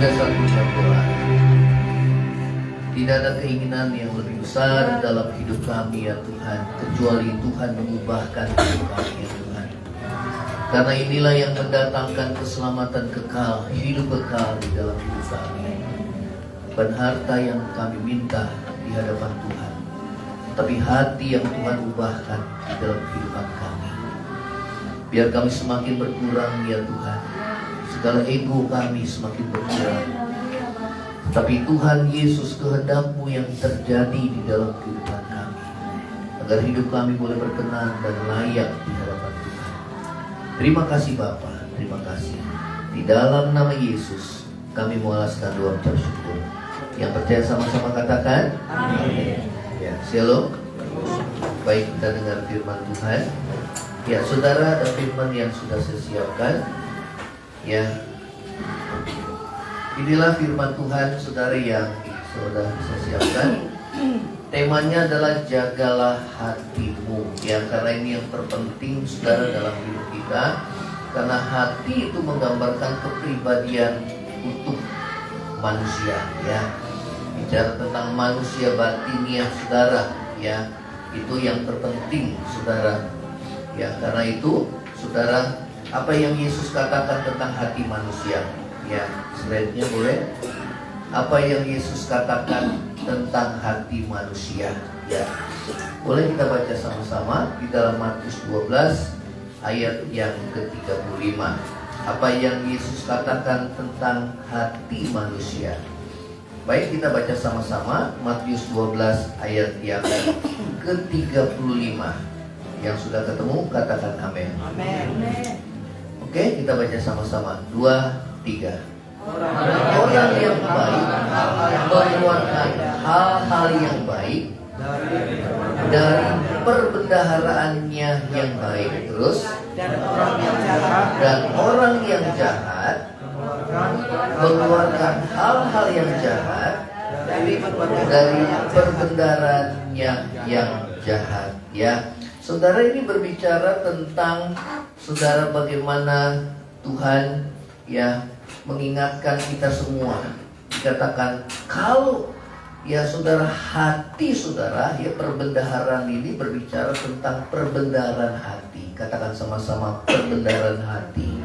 Kita sambut berdoa. Tidak ada keinginan yang lebih besar dalam hidup kami ya Tuhan, kecuali Tuhan mengubahkan hidup kami ya Tuhan. Karena inilah yang mendatangkan keselamatan kekal, hidup kekal di dalam hidup kami. Bukan harta yang kami minta di hadapan Tuhan, tapi hati yang Tuhan ubahkan di dalam kehidupan kami. Biar kami semakin berkurang ya Tuhan, segala ego kami semakin berkurang. Tapi Tuhan Yesus, kehendak-Mu yang terjadi di dalam kehidupan kami, agar hidup kami boleh berkenan dan layak di hadapan Tuhan. Terima kasih Bapa, terima kasih. Di dalam nama Yesus kami mengalaskan doa ucap syukur. Yang percaya sama-sama katakan amin. Ya, shalom. Baik, kita dengar firman Tuhan. Ya, saudara, ada firman yang sudah saya siapkan. Ya, inilah firman Tuhan, saudara, yang sudah saya siapkan. Temanya adalah jagalah hatimu. Ya, karena ini yang terpenting, saudara, dalam hidup kita. Karena hati itu menggambarkan kepribadian utuh manusia. Ya, bicara tentang manusia batiniah, saudara. Ya, itu yang terpenting, saudara. Ya, karena itu, saudara, apa yang Yesus katakan tentang hati manusia? Ya, slide-nya boleh. Apa yang Yesus katakan tentang hati manusia? Ya, boleh kita baca sama-sama di dalam Matius 12 ayat yang ke-35. Apa yang Yesus katakan tentang hati manusia? Baik, kita baca sama-sama Matius 12 ayat yang ke-35. Yang sudah ketemu katakan amin. Amin. Oke, kita baca sama-sama. 2, 3. Orang yang baik mengeluarkan hal-hal yang baik dari perbendaharaannya yang baik. Terus, dan orang yang jahat mengeluarkan hal-hal yang jahat dari perbendaharaannya yang jahat. Ya, saudara, ini berbicara tentang, saudara, bagaimana Tuhan ya mengingatkan kita semua. Dikatakan kalau ya saudara, hati saudara, ya perbendaharaan ini berbicara tentang perbendaharaan hati. Katakan sama-sama, perbendaharaan hati.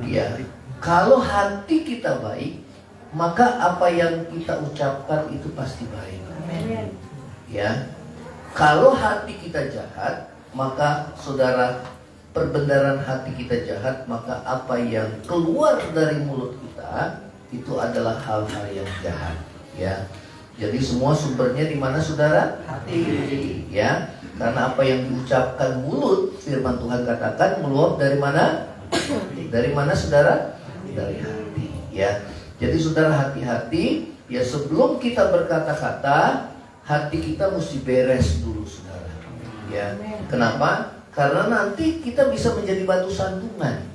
Ya, kalau hati kita baik, maka apa yang kita ucapkan itu pasti baik. Ya, kalau hati kita jahat, maka saudara, perbendaharaan hati kita jahat, maka apa yang keluar dari mulut kita itu adalah hal-hal yang jahat. Ya, jadi semua sumbernya di mana, saudara? Hati. Ya, karena apa yang diucapkan mulut, firman Tuhan katakan meluap dari mana? Dari mana, saudara? Dari hati. Ya, jadi saudara, hati-hati. Ya, sebelum kita berkata-kata, hati kita mesti beres dulu, saudara. Ya, kenapa? Karena nanti kita bisa menjadi batu sandungan.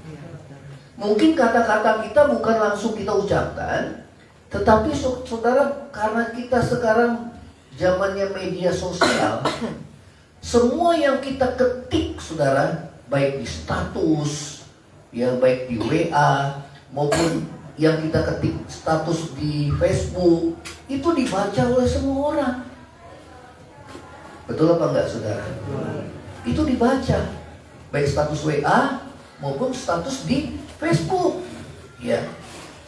Mungkin kata-kata kita bukan langsung kita ucapkan, tetapi saudara, karena kita sekarang zamannya media sosial, semua yang kita ketik, saudara, baik di status, ya baik di WA, maupun yang kita ketik status di Facebook, itu dibaca oleh semua orang. Betul apa enggak, saudara? Itu dibaca, baik status WA maupun status di Facebook. Ya.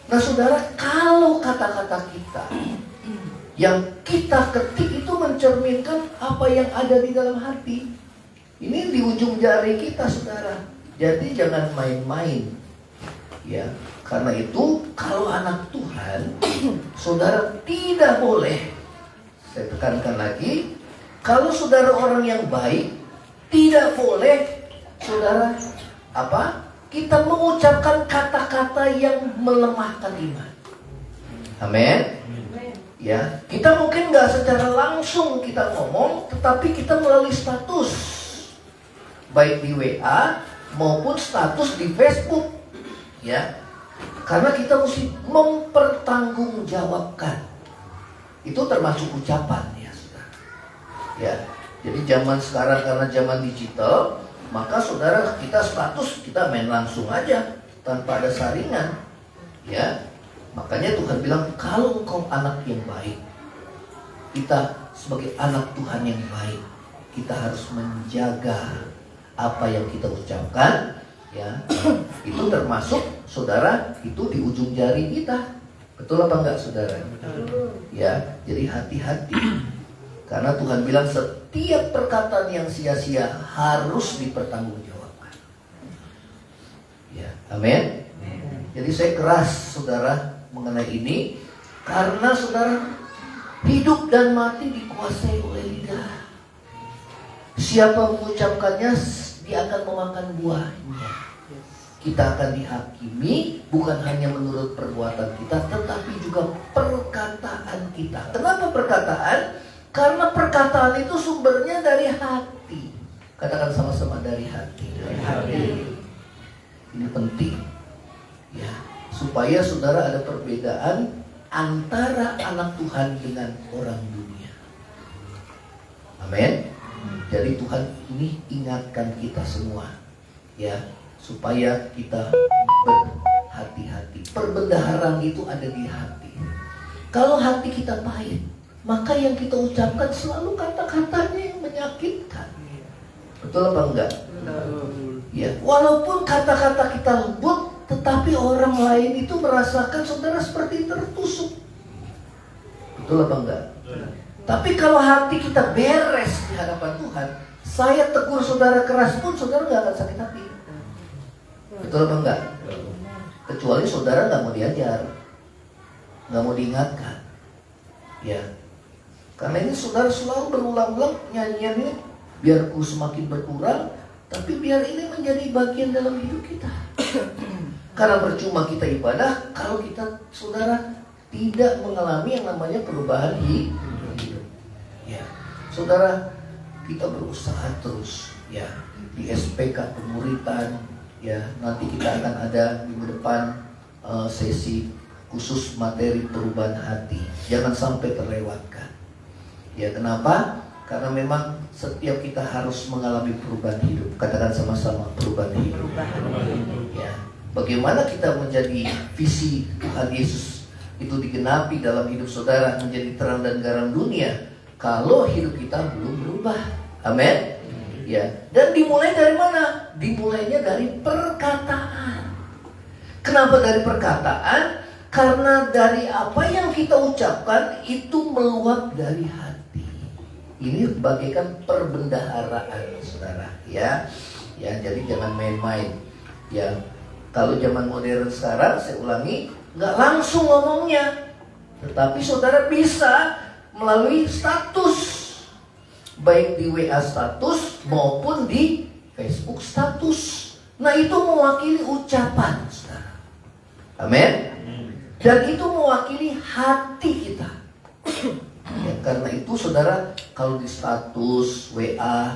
Nah, saudara, kalau kata-kata kita yang kita ketik itu mencerminkan apa yang ada di dalam hati, ini di ujung jari kita, saudara. Jadi jangan main-main. Ya, karena itu kalau anak Tuhan, saudara tidak boleh, saya tekankan lagi, kalau saudara orang yang baik, tidak boleh, saudara, kita mengucapkan kata-kata yang melemahkan iman. Amin. Ya, kita mungkin nggak secara langsung kita ngomong, tetapi kita melalui status, baik di WA maupun status di Facebook. Ya, karena kita mesti mempertanggungjawabkan. Itu termasuk ucapan, ya, saudara. Ya. Jadi zaman sekarang karena zaman digital, maka saudara, kita status kita main langsung aja tanpa ada saringan. Ya, makanya Tuhan bilang kalau engkau anak yang baik, kita sebagai anak Tuhan yang baik, kita harus menjaga apa yang kita ucapkan. Ya, itu termasuk saudara itu di ujung jari kita. Betul apa enggak saudara? Ya, jadi hati-hati. Karena Tuhan bilang setiap perkataan yang sia-sia harus dipertanggungjawabkan. Ya, amin. Jadi saya keras saudara mengenai ini, karena saudara, hidup dan mati dikuasai oleh lidah. Siapa mengucapkannya, dia akan memakan buahnya. Kita akan dihakimi bukan hanya menurut perbuatan kita, tetapi juga perkataan kita. Kenapa perkataan? Karena perkataan itu sumbernya dari hati. Katakan sama-sama, dari hati. Dari hati. Ini penting, ya, supaya saudara ada perbedaan antara anak Tuhan dengan orang dunia. Amin. Jadi Tuhan ini ingatkan kita semua, ya, supaya kita berhati-hati. Perbendaharaan itu ada di hati. Kalau hati kita pahit, maka yang kita ucapkan selalu kata-katanya yang menyakitkan. Betul apa enggak? Ya, walaupun kata-kata kita lembut, tetapi orang lain itu merasakan saudara seperti tertusuk. Betul apa enggak? Tapi kalau hati kita beres di hadapan Tuhan, saya tegur saudara keras pun saudara nggak akan sakit hati. Betul apa enggak? Kecuali saudara nggak mau diajar, nggak mau diingatkan. Ya, karena ini saudara selalu berulang-ulang nyanyian ini, biar ku semakin berkurang, tapi biar ini menjadi bagian dalam hidup kita. Karena percuma kita ibadah kalau kita saudara tidak mengalami yang namanya perubahan hidup. Ya, saudara, kita berusaha terus, ya, di SPK pemuritan, ya, nanti kita akan ada minggu depan sesi khusus materi perubahan hati. Jangan sampai terlewatkan. Ya, kenapa? Karena memang setiap kita harus mengalami perubahan hidup. Katakan sama-sama, perubahan hidup. Ya, bagaimana kita menjadi visi Tuhan Yesus itu digenapi dalam hidup saudara, menjadi terang dan garam dunia, kalau hidup kita belum berubah. Amin. Ya, dan dimulai dari mana? Dimulainya dari perkataan. Kenapa dari perkataan? Karena dari apa yang kita ucapkan itu meluap dari hati. Ini bagaikan perbendaharaan, saudara. Ya, ya, jadi jangan main-main. Ya, kalau zaman modern sekarang, saya ulangi, nggak langsung ngomongnya, tetapi saudara bisa melalui status, baik di WA status maupun di Facebook status. Nah, itu mewakili ucapan, saudara. Amin. Dan itu mewakili hati kita. Ya, karena itu saudara, kalau di status WA,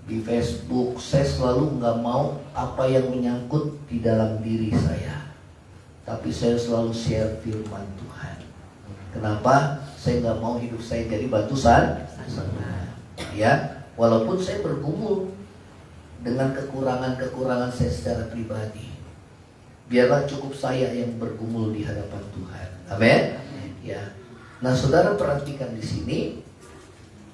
di Facebook, saya selalu nggak mau apa yang menyangkut di dalam diri saya, tapi saya selalu share firman Tuhan. Kenapa? Saya nggak mau hidup saya jadi batu sandungan. Ya, walaupun saya bergumul dengan kekurangan-kekurangan saya secara pribadi, biarlah cukup saya yang bergumul di hadapan Tuhan. Amin. Ya. Nah, saudara perhatikan di sini,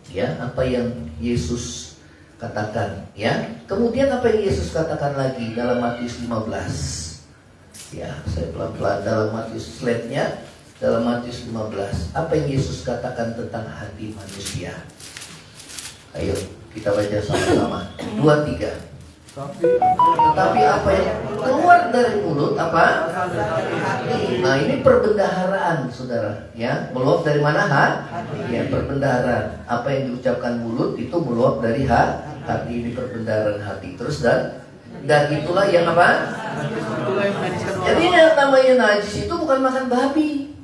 ya, apa yang Yesus katakan, ya. Kemudian apa yang Yesus katakan lagi dalam Matius 15. Ya, saya pelan-pelan dalam Matius, slide-nya dalam Matius 15. Apa yang Yesus katakan tentang hati manusia? Ayo kita baca sama-sama. 2, 3. Tetapi apa yang keluar dari mulut apa? Nah, ini perbendaharaan, saudara. Ya, meluap dari mana? Ya, perbendaharaan. Apa yang diucapkan mulut itu meluap dari hati. Ini perbendaharaan hati. Terus dan itulah yang apa? Jadi yang namanya najis itu bukan makan babi,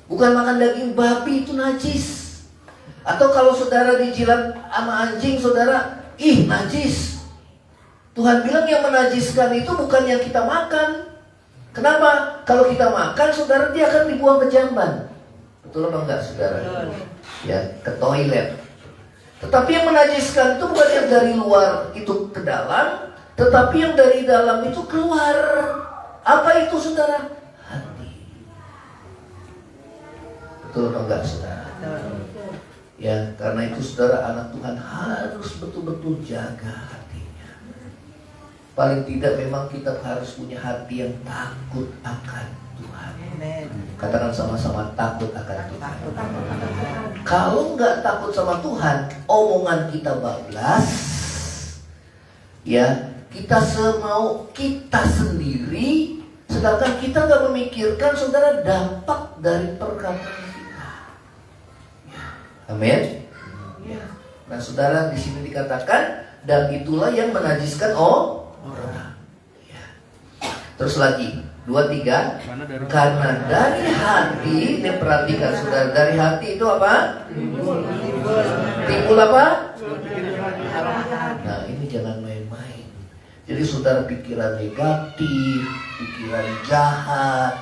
bukan makan daging babi, itu najis. Atau kalau saudara dijilat sama anjing, saudara, ih najis. Tuhan bilang yang menajiskan itu bukan yang kita makan. Kenapa? Kalau kita makan, saudara, dia akan dibuang ke jamban. Betul apa enggak, saudara? Ya, ke toilet. Tetapi yang menajiskan itu bukan yang dari luar itu ke dalam, tetapi yang dari dalam itu keluar. Apa itu, saudara? Betul atau enggak saudara? Ya, karena itu saudara, anak Tuhan harus betul-betul jaga hatinya. Paling tidak memang kita harus punya hati yang takut akan Tuhan. Katakan sama-sama, takut akan Tuhan. Kalau nggak takut sama Tuhan, omongan kita bablas. Ya, kita semau kita sendiri, sedangkan kita nggak memikirkan saudara dampak dari perkataan kita. Ya. Amin. Ya. Nah saudara, di sini dikatakan, dan itulah yang menajiskan orang. Ya. Terus lagi 23, karena dari hati, ini perhatikan saudara, dari hati itu apa? Timbul apa? Nah ini jangan main-main. Jadi saudara, pikiran negatif, pikiran jahat,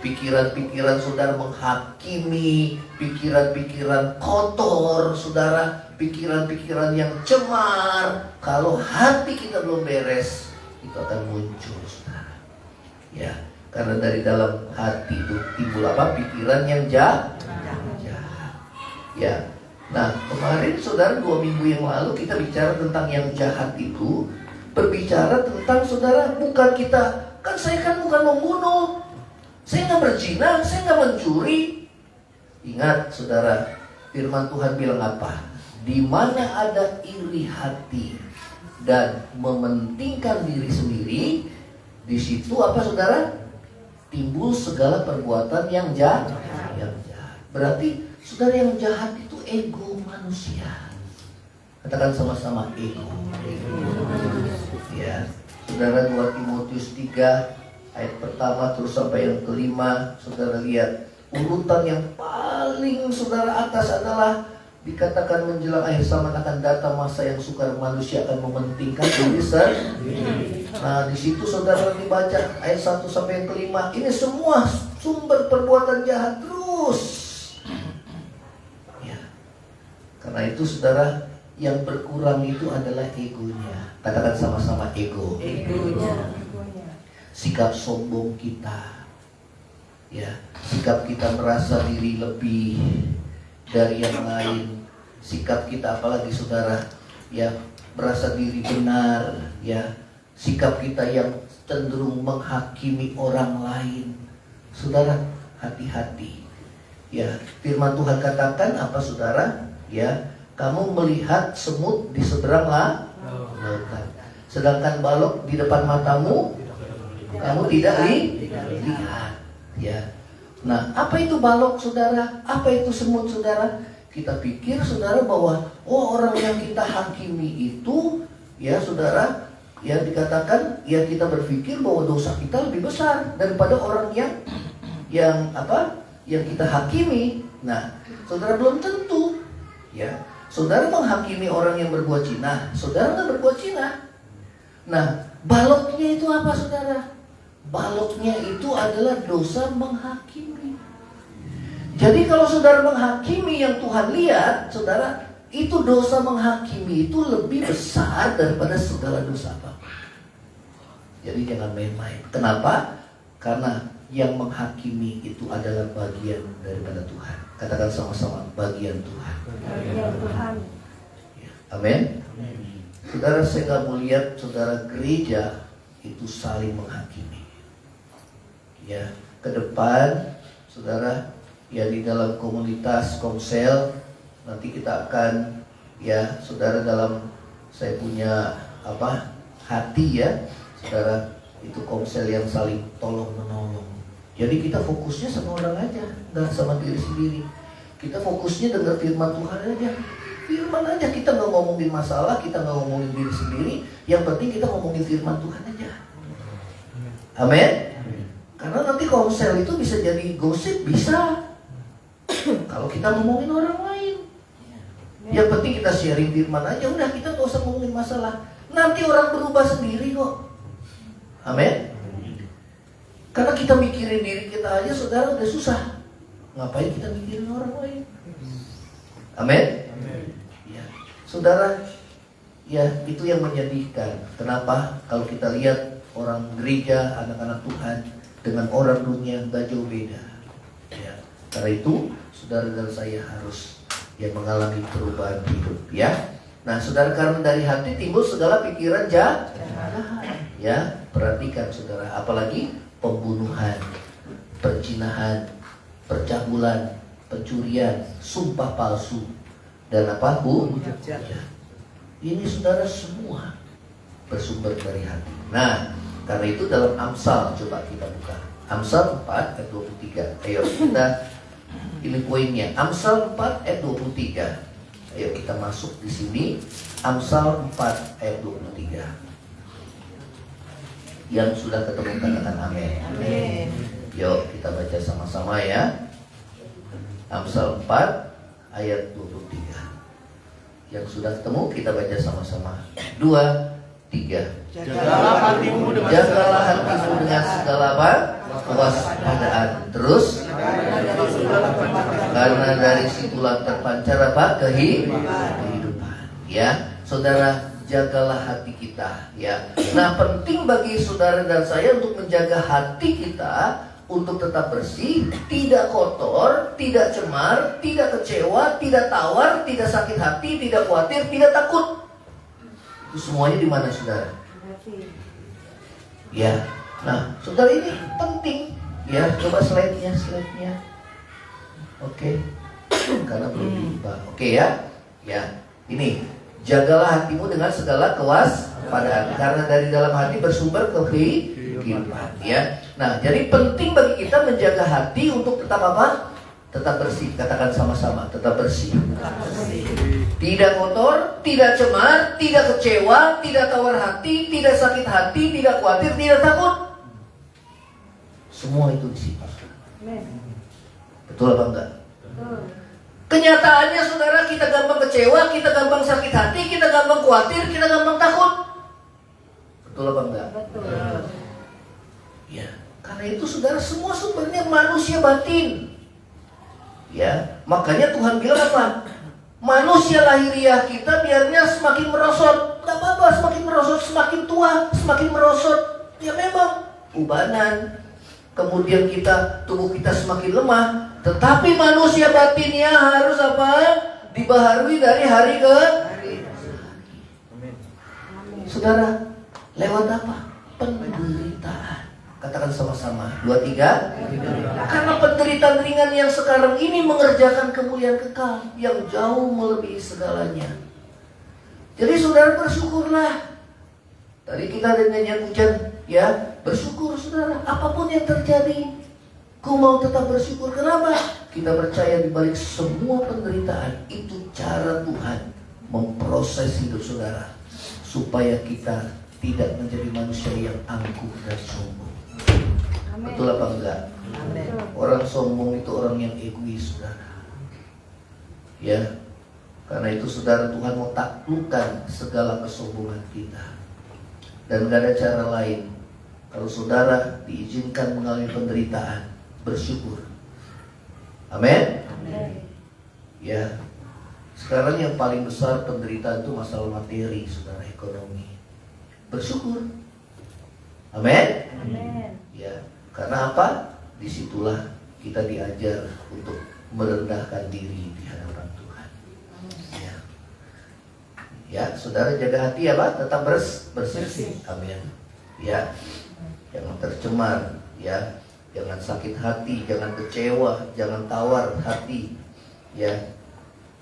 pikiran-pikiran saudara menghakimi, pikiran-pikiran kotor saudara, pikiran-pikiran yang cemar, kalau hati kita belum beres, itu akan muncul saudara. Ya, karena dari dalam hati itu timbul apa? Pikiran yang jahat. Ya. Nah, kemarin saudara 2 minggu yang lalu kita bicara tentang yang jahat itu. Berbicara tentang saudara, bukan kita, kan saya kan bukan membunuh, saya nggak berzina, saya nggak mencuri. Ingat saudara, firman Tuhan bilang apa? Di mana ada iri hati dan mementingkan diri sendiri, di situ apa saudara? Timbul segala perbuatan yang jahat. Berarti saudara, yang jahat itu ego manusia. Katakan sama-sama, ego. Ya, saudara, 2 Timotius 3 ayat pertama terus sampai yang kelima, saudara lihat urutan yang paling saudara atas adalah dikatakan menjelang akhir zaman akan datang masa yang sukar manusia akan mementingkan diri sendiri. Nah, di situ saudara dibaca ayat 1 sampai yang kelima, ini semua sumber perbuatan jahat terus. Ya. Karena itu saudara, yang berkurang itu adalah egonya. Katakan sama-sama, ego. Egonya. Sikap sombong kita. Ya, sikap kita merasa diri lebih dari yang lain. Sikap kita apalagi saudara, ya, merasa diri benar, ya. Sikap kita yang cenderung menghakimi orang lain. Saudara, hati-hati. Ya, firman Tuhan katakan apa saudara? Ya, kamu melihat semut di seberang lautan, sedangkan balok di depan matamu kamu tidak lihat. Ya. Nah, apa itu balok saudara? Apa itu semut saudara? Kita pikir saudara bahwa orang yang kita hakimi itu, ya saudara, ya dikatakan, ya kita berpikir bahwa dosa kita lebih besar daripada orang yang apa? Yang kita hakimi. Nah, saudara, belum tentu. Ya. Saudara menghakimi orang yang berbuat zina, saudara nggak berbuat zina. Nah, baloknya itu apa saudara? Baloknya itu adalah dosa menghakimi. Jadi kalau saudara menghakimi yang Tuhan lihat, saudara, itu dosa menghakimi itu lebih besar daripada segala dosa apa. Jadi jangan main-main. Kenapa? Karena yang menghakimi itu adalah bagian daripada Tuhan. Katakan sama-sama, bagian Tuhan. Bagian Tuhan. Ya. Amin. Saudara, saya nggak mau lihat saudara gereja itu saling menghakimi. Ya, ke depan saudara, ya di dalam komunitas komsel nanti kita akan, ya saudara, dalam saya punya apa hati, ya saudara, itu komsel yang saling tolong menolong. Jadi kita fokusnya sama orang aja, nggak sama diri sendiri. Kita fokusnya dengar firman Tuhan aja. Firman aja, kita nggak ngomongin masalah, kita nggak ngomongin diri sendiri. Yang penting kita ngomongin firman Tuhan aja. Amin. Karena nanti komsel itu bisa jadi gosip, bisa. Kalau kita ngomongin orang lain. Yang penting kita sharing firman aja, udah, kita nggak usah ngomongin masalah. Nanti orang berubah sendiri kok. Amin. Karena kita mikirin diri kita aja saudara udah susah, ngapain kita mikirin orang lain? Amin. Ya, saudara, ya itu yang menyedihkan. Kenapa? Kalau kita lihat orang gereja, anak-anak Tuhan dengan orang dunia gak jauh beda. Ya, Karena itu, saudara dan saya harus mengalami perubahan hidup, ya. Nah, saudara, karena dari hati timbul segala pikiran jahat. Ya, perhatikan saudara, apalagi pembunuhan, perzinahan, percabulan, pencurian, sumpah palsu, dan apa? Hujat. Ini saudara semua bersumber dari hati. Nah, karena itu dalam Amsal, coba kita buka Amsal 4 ayat 23. Ayo kita, ini poinnya, Amsal 4 ayat 23. Ayo kita masuk di sini, Amsal 4 ayat 23. Yang sudah ketemu katakan amin. Amin. Yuk kita baca sama-sama ya. Amsal 4 ayat 23. Yang sudah ketemu kita baca sama-sama. 2, 3. Jagalah hatimu dengan segala apa? Kewaspadaan. Terus karena dari situlah terpancar apa? Kehidupan. Ya, saudara, jagalah hati kita, ya. Nah, penting bagi saudara dan saya untuk menjaga hati kita untuk tetap bersih, tidak kotor, tidak cemar, tidak kecewa, tidak tawar, tidak sakit hati, tidak khawatir, tidak takut. Itu semuanya di mana, saudara? Ya. Nah, saudara, ini penting. Ya, coba slide-nya. Oke. Karena belum diubah. Oke ya. Ya. Ini, jagalah hatimu dengan segala kewaspadaan, karena dari dalam hati bersumber kehidupan. Ya. Nah, jadi penting bagi kita menjaga hati untuk tetap apa? Tetap bersih. Katakan sama-sama, tetap bersih. Tidak kotor, tidak cemar, tidak kecewa, tidak tawar hati, tidak sakit hati, tidak khawatir, tidak takut. Semua itu disifat. Betul apa enggak? Kenyataannya saudara, kita gampang kecewa, kita gampang sakit hati, kita gampang khawatir, kita gampang takut. Betul apa enggak? Betul. Ya, karena itu saudara, semua sumbernya manusia batin. Ya, makanya Tuhan bilang apa? Manusia lahiriah kita biarnya semakin merosot. Gak apa-apa, semakin merosot, semakin tua, semakin merosot. Ya memang ubanan. Kemudian tubuh kita semakin lemah. Tetapi manusia batinnya harus apa? Dibaharui dari hari ke hari. Saudara, lewat apa? Penderitaan. Katakan sama-sama. 2, 3. Karena penderitaan ringan yang sekarang ini mengerjakan kemuliaan kekal yang jauh melebihi segalanya. Jadi saudara, bersyukurlah. Tadi kita ada nyanyian hujan, ya, bersyukur saudara. Apapun yang terjadi, ku mau tetap bersyukur. Kenapa? Kita percaya di balik semua penderitaan itu cara Tuhan memproses hidup saudara, supaya kita tidak menjadi manusia yang angkuh dan sombong. Amin. Betul apa enggak? Amin. Orang sombong itu orang yang egois, saudara. Ya, karena itu saudara, Tuhan mau taklukkan segala kesombongan kita. Dan gak ada cara lain. Kalau saudara diizinkan mengalami penderitaan, bersyukur. Amin. Amin. Ya, sekarang yang paling besar penderitaan itu masalah materi, saudara, ekonomi. Bersyukur. Amin. Amin. Ya, karena apa? Disitulah kita diajar untuk merendahkan diri di hadapan Tuhan. Ya, ya, saudara, jaga hati apa? Tetap bersih. Amin. Ya, jangan tercemar. Ya, jangan sakit hati, jangan kecewa, jangan tawar hati. Ya,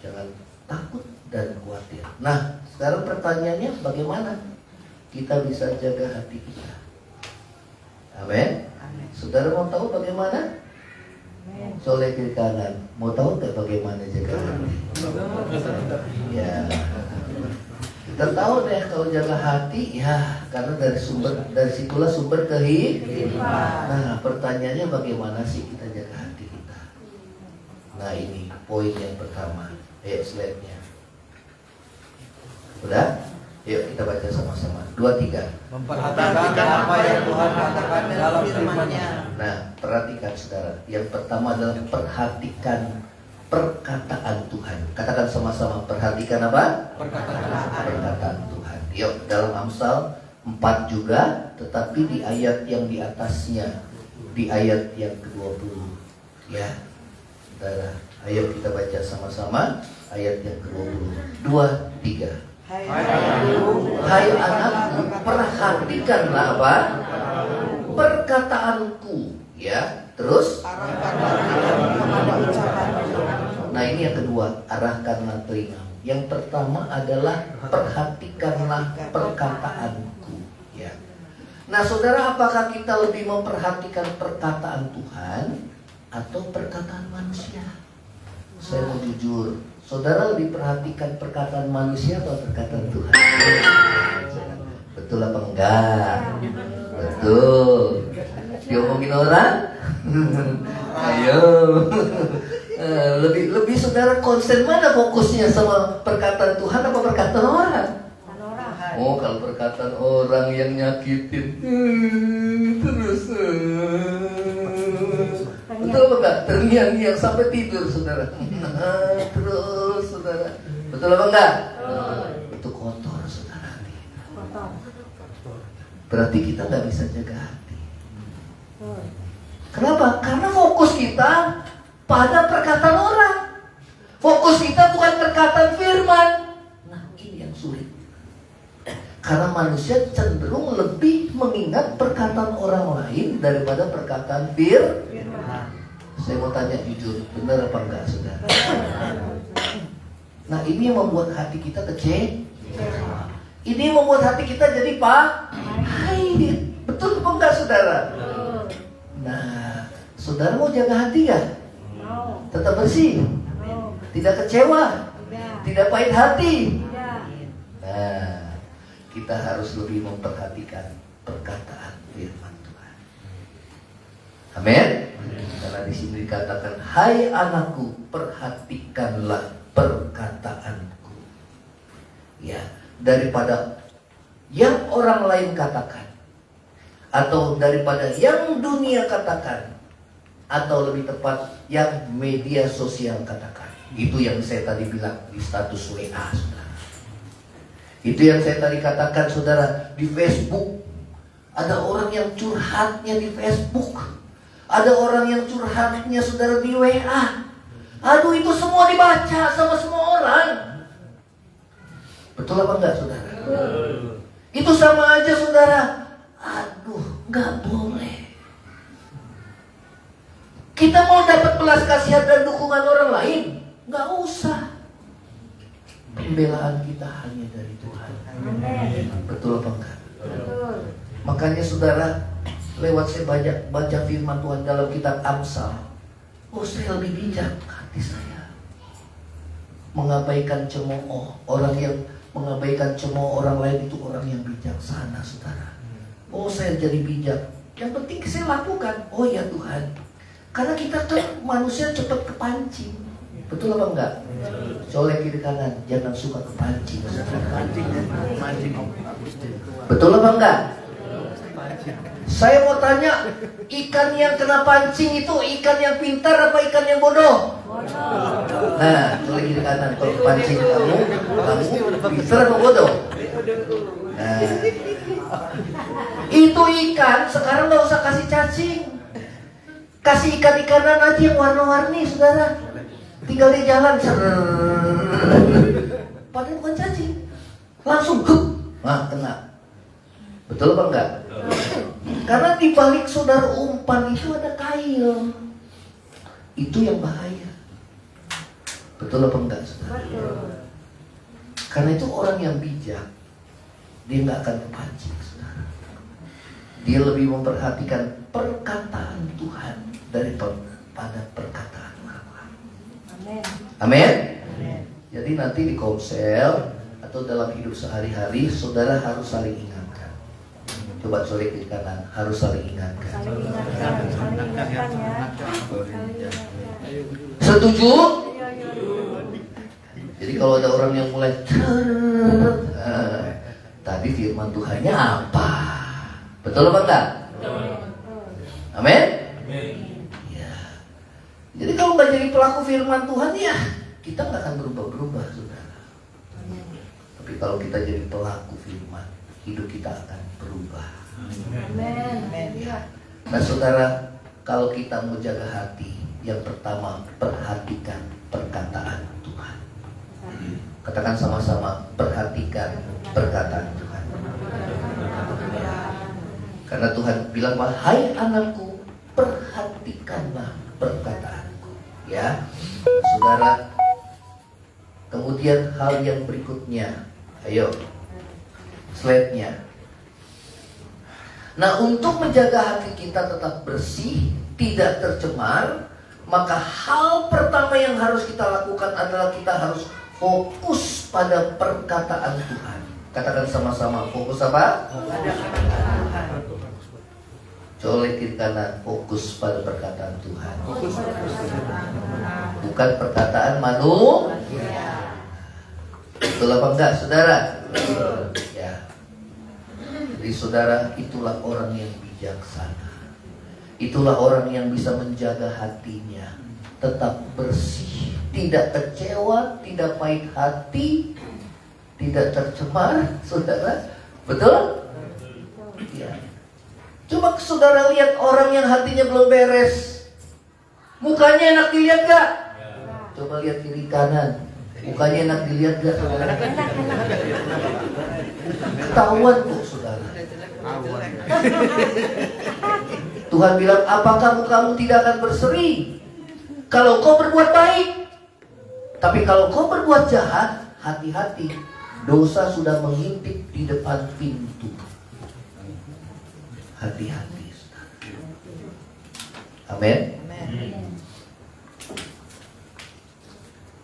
jangan takut dan khawatir. Nah, sekarang pertanyaannya, bagaimana kita bisa jaga hati kita? Amin. Saudara mau tahu bagaimana? Soleh kiri kanan. Mau tahu nggak bagaimana jaga hati? Ya, kita tahu deh kalau jaga hati, ya, karena dari situlah sumber kehidupan. Nah, pertanyaannya bagaimana sih kita jaga hati kita? Nah, ini poin yang pertama. Ayo slide-nya. Udah? Yuk kita baca sama-sama. 2, 3. Memperhatikan apa yang Tuhan katakan dalam firman-Nya. Nah, perhatikan saudara. Yang pertama adalah perhatikan perkataan Tuhan. Katakan sama-sama, perhatikan apa? Perkataan Tuhan. Yuk, dalam Amsal 4 juga, tetapi di ayat yang di atasnya, di ayat yang ke-20. Ya. saudara. Ayo kita baca sama-sama ayat yang ke-20. 2, 3. Hai anakku, perhatikanlah apa? Perkataanku, ya. Terus? Nah, ini yang kedua, arahkanlah telingamu. Yang pertama adalah perhatikanlah perkataanku, ya. Nah, saudara, apakah kita lebih memperhatikan perkataan Tuhan atau perkataan manusia? Saya mau jujur, saudara lebih perhatikan perkataan manusia atau perkataan Tuhan? Betul apa enggak? Betul. Diomongin orang? Ayo. Lebih saudara konsen mana fokusnya, sama perkataan Tuhan apa perkataan orang? Oh, kalau perkataan orang yang nyakitin terus betul apa enggak? Terngiang-ngiang sampai tidur saudara. Terus saudara. Betul apa enggak? Itu kotor saudara. Berarti kita nggak bisa jaga hati. Kenapa? Karena fokus kita pada perkataan orang. Fokus kita bukan perkataan firman. Nah, ini yang sulit. Karena manusia cenderung lebih mengingat perkataan orang lain daripada perkataan firman. Saya mau tanya jujur, benar apa enggak saudara? Nah, ini yang membuat hati kita kecewa. Ini yang membuat hati kita jadi pahit. Betul apa enggak saudara? Nah, saudara mau jaga hati gak? Tetap bersih, tidak kecewa, tidak pahit hati. Nah, kita harus lebih memperhatikan perkataan firman Tuhan. Amin. Karena di sini dikatakan, hai anakku, perhatikanlah perkataanku. Ya, daripada yang orang lain katakan, atau daripada yang dunia katakan, atau lebih tepat yang media sosial katakan. Itu yang saya tadi bilang di status WA saudara. Itu yang saya tadi katakan saudara, di Facebook. Ada orang yang curhatnya di Facebook, ada orang yang curhatnya saudara di WA. Aduh, itu semua dibaca sama semua orang. Betul apa enggak saudara? Itu sama aja saudara. Aduh, enggak boleh. Kita mau dapat belas kasihan dan dukungan orang lain, nggak usah. Pembelaan kita hanya dari Tuhan. Betul apa enggak? Betul. Makanya saudara, lewat saya baca firman Tuhan dalam kitab Amsal, oh saya lebih bijak hati saya. Mengabaikan cemooh, orang yang mengabaikan cemooh orang lain itu orang yang bijaksana saudara. Oh saya jadi bijak. Yang penting saya lakukan. Oh ya Tuhan. Karena kita tuh manusia cepat kepancing. Betul apa enggak? Soalnya kiri kanan, jangan suka kepancing. Betul apa enggak? Saya mau tanya, ikan yang kena pancing itu ikan yang pintar apa ikan yang bodoh? Nah, soalnya kiri kanan, kalau kepancing kamu pintar apa bodoh? Nah, itu ikan sekarang nggak usah kasih cacing. Kasih ikan-ikanan aja yang warna-warni, saudara. Tinggal di jalan, padahal bukan cacing. Langsung, nah kena. Betul apa enggak? Karena di balik saudara umpan itu ada kail. Itu yang bahaya. Betul apa enggak, saudara? Karena itu orang yang bijak, dia nggak akan kepancing, saudara. Dia lebih memperhatikan perkataan Tuhan daripada perkataan orang lain. Amin. Jadi nanti di komsel atau dalam hidup sehari-hari, saudara harus saling ingatkan. Coba solek di kanan, harus saling ingatkan. Saling ingatkan ya. Setuju? Jadi kalau ada orang yang mulai tadi firman Tuhannya apa? Betul apa enggak? Amin? Ya. Jadi kalau nggak jadi pelaku firman Tuhan ya kita nggak akan berubah-berubah saudara. Tapi kalau kita jadi pelaku firman, hidup kita akan berubah. Amin. Nah saudara, kalau kita mau jaga hati, Yang pertama, perhatikan perkataan Tuhan. Katakan sama-sama, perhatikan perkataan Tuhan. Karena Tuhan bilang, hai anakku, perhatikanlah perkataanku. Ya, saudara. Kemudian hal yang berikutnya, ayo, slide-nya. Nah, untuk menjaga hati kita tetap bersih, tidak tercemar, maka hal pertama yang harus kita lakukan adalah kita harus fokus pada perkataan Tuhan. Katakan sama-sama, fokus apa? Colek kiri kanan, fokus pada perkataan Tuhan. Bukan perkataan manusia. Betul apa enggak, saudara? Ya. Jadi saudara, itulah orang yang bijaksana. Itulah orang yang bisa menjaga hatinya tetap bersih, tidak kecewa, tidak pahit hati, tidak tercemar, saudara. Betul? Ya. Coba saudara lihat orang yang hatinya belum beres, mukanya enak dilihat gak? Coba lihat kiri kanan, mukanya enak dilihat gak? Ketahuan kok, saudara. Tuhan bilang, apakah mukamu tidak akan berseri kalau kau berbuat baik? Tapi kalau kau berbuat jahat, hati-hati, dosa sudah mengintip di depan pintu. Hati-hati, saudara. Amin.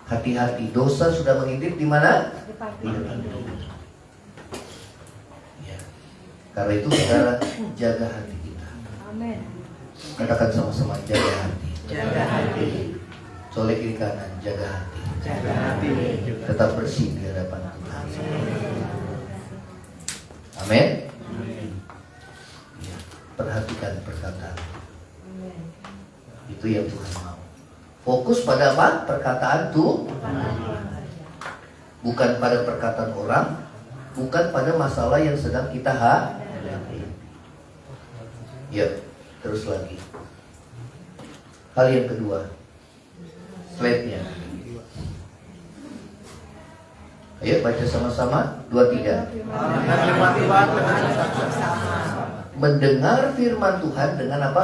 Hati-hati, dosa sudah mengintip di mana? Di depan pintu. Ya. Karena itu saudara, jaga hati kita. Amin. Katakan sama-sama, jaga hati. Jaga hati. Colek kiri kanan, jaga hati. Jaga hati. Tetap bersih di hadapan Tuhan. Amin. Ya, perhatikan perkataan. Itu yang Tuhan mau. Fokus pada apa? Perkataan Tuhan. Bukan pada perkataan orang, bukan pada masalah yang sedang kita hadapi. Ya, terus lagi. Hal yang kedua, slide-nya. Ayo baca sama-sama, 2, 3. Mendengar firman Tuhan dengan apa?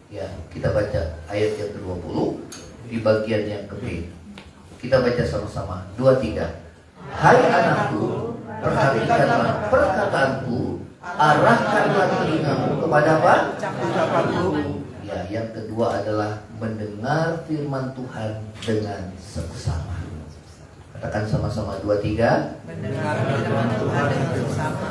Ya, kita baca ayat yang ke-20 di bagian yang ke-B. Kita baca sama-sama, 2, 3. Hai anakku, perhatikanlah perkataanku, arahkanlah telingamu kepada apa? Ya, yang kedua adalah mendengar firman Tuhan dengan seksama. Katakan sama-sama, 2, 3. Mendengar firman Tuhan dengan seksama.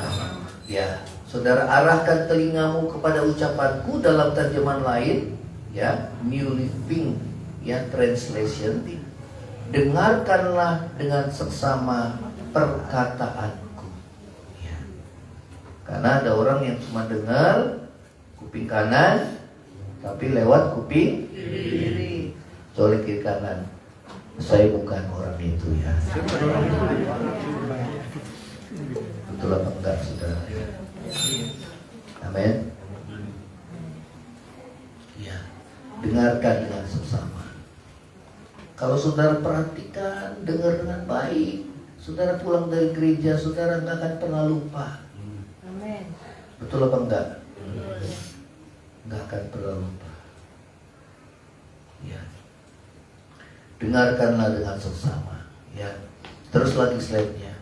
Ya, saudara, arahkan telingamu kepada ucapanku dalam terjemahan lain, ya, New Living, ya, Translation. Dengarkanlah dengan seksama perkataanku. Ya. Karena ada orang yang cuma dengar kuping kanan, tapi lewat kuping kiri. Colek kiri kanan. Saya bukan orang itu, ya. Betul apa enggak, saudara? Amin. Ya, dengarkan dengan seksama. Kalau saudara perhatikan, dengar dengan baik, saudara pulang dari gereja, saudara nggak akan pernah lupa. Amin. Betul apa enggak? Nggak akan pernah lupa. Ya. Dengarkanlah dengan seksama. Ya. Terus lagi slide-nya.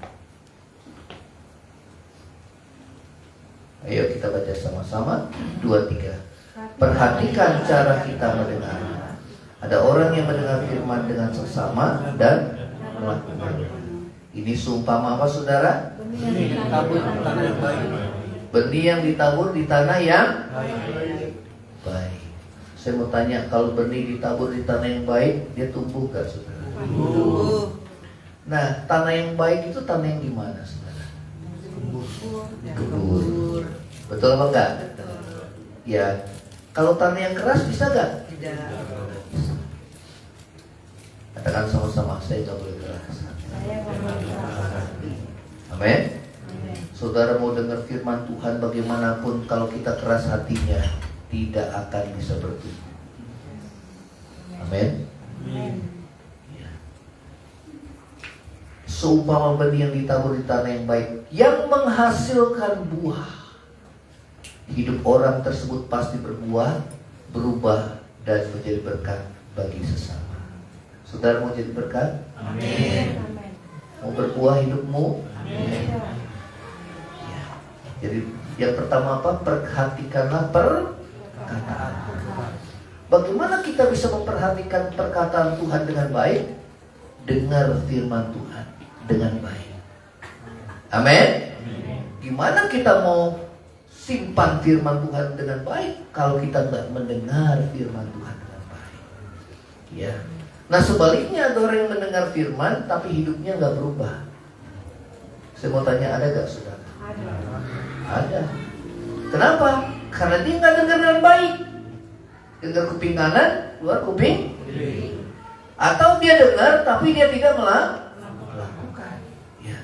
Ayo kita baca sama-sama, 2, 3. Perhatikan cara kita mendengar. Ada orang yang mendengar firman dengan seksama dan melakukannya. Ini seumpama apa, saudara? Benih yang ditabur di tanah yang baik. Saya mau tanya, kalau benih ditabur di tanah yang baik, dia tumbuh gak, saudara? Nah, tanah yang baik itu tanah yang gimana, saudara? Gembur. Betul apa enggak? Ya. Kalau tanah yang keras bisa gak? Tidak. Katakan sama-sama, saya gak boleh keras. Amin. Saudara mau dengar firman Tuhan bagaimanapun, kalau kita keras hatinya, tidak akan bisa bertumbuh. Amin. Ya. Seumpama benih yang ditabur di tanah yang baik, yang menghasilkan buah, hidup orang tersebut pasti berbuah, berubah, dan menjadi berkat bagi sesama. Saudara mau jadi berkat? Amin. Mau berbuah hidupmu? Amin. Ya. Jadi yang pertama apa? Perhatikanlah perkataan. Bagaimana kita bisa memperhatikan perkataan Tuhan dengan baik? Dengar firman Tuhan dengan baik. Amin. Gimana kita mau simpan firman Tuhan dengan baik kalau kita nggak mendengar firman Tuhan dengan baik? Ya. Nah sebaliknya ada orang yang mendengar firman tapi hidupnya nggak berubah. Saya mau tanya, ada gak saudara? Ada. Kenapa? Karena dia nggak dengar dengan baik. Dengar kuping kanan, keluar kuping kiri. Atau dia dengar tapi dia tidak melakukan. Ya.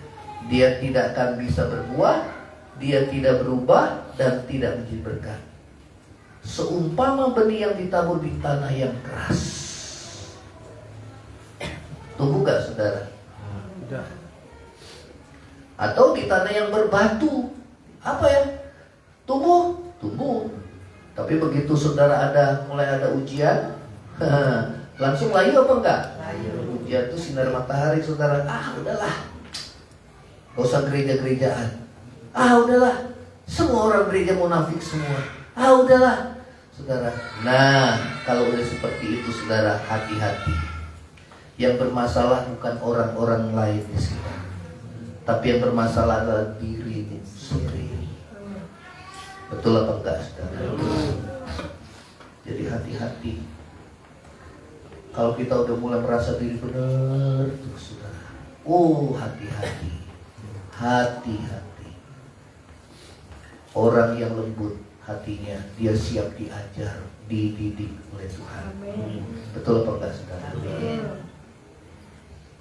Dia tidak akan bisa berbuah, dia tidak berubah dan tidak menjadi berkat. Seumpama benih yang ditabur di tanah yang keras. Tumbuh gak saudara? Tidak. Atau di tanah yang berbatu. Apa ya? Tumbuh. Tapi begitu saudara mulai ada ujian, langsung layu apa enggak? Layu. Ujian itu sinar matahari saudara. Udahlah. Gak usah gereja-gerejaan. Udahlah. Semua orang gereja munafik semua. Udahlah. Saudara. Nah, kalau udah seperti itu saudara, hati-hati. Yang bermasalah bukan orang-orang lain di sekitar, tapi yang bermasalah adalah dirimu sendiri. Betul apa enggak saudara? Jadi hati-hati. Kalau kita udah mulai merasa diri benar tuh saudara, hati-hati. Hati-hati. Orang yang lembut hatinya, dia siap diajar, dididik oleh Tuhan. Betul apa enggak saudara?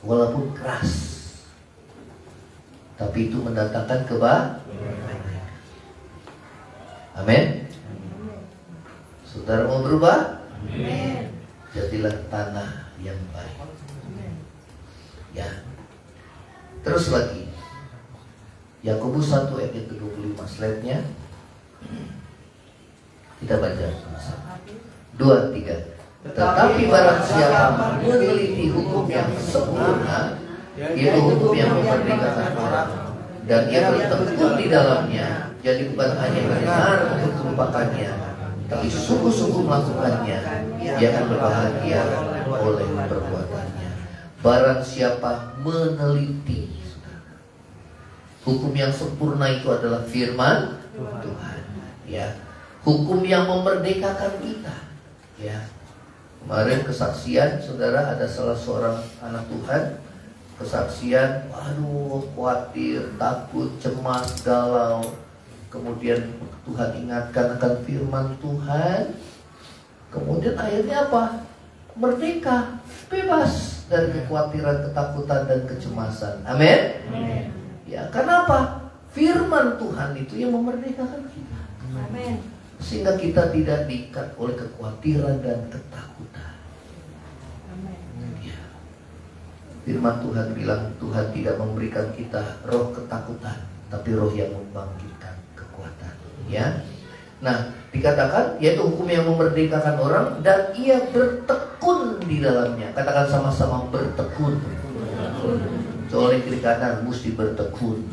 Walaupun keras, tapi itu mendatangkan kebaikan. Amin. Saudara mau berubah? Amin. Jadilah tanah yang baik. Ya. Terus lagi, Yakobus 1 ayat 25, slide-nya. Kita baca sama-sama. 2, 3. Tetapi barang siapa meneliti hukum yang sempurna, yaitu hukum yang memerdekakan orang, dan ia bertekun di dalamnya, jadi bukan hanya mendengar untuk melupakannya, tapi sungguh-sungguh melakukannya, ia akan berbahagia oleh perbuatannya. Barang siapa meneliti, hukum yang sempurna itu adalah firman Tuhan. Ya, hukum yang memerdekakan kita. Ya. Kemarin kesaksian, saudara, ada salah seorang anak Tuhan kesaksian, khawatir, takut, cemas, galau. Kemudian Tuhan ingatkan akan firman Tuhan. Kemudian akhirnya apa? Merdeka, bebas dari kekhawatiran, ketakutan, dan kecemasan. Amin. Ya, kenapa? Firman Tuhan itu yang memerdekakan kita. Amin. Sehingga kita tidak diikat oleh kekhawatiran dan ketakutan. Ya. Firman Tuhan bilang Tuhan tidak memberikan kita roh ketakutan, tapi roh yang membangkitkan kekuatan. Ya. Nah, dikatakan yaitu hukum yang memerdekakan orang dan ia bertekun di dalamnya. Katakan sama-sama bertekun. Soalnya kiri kanan mesti bertekun.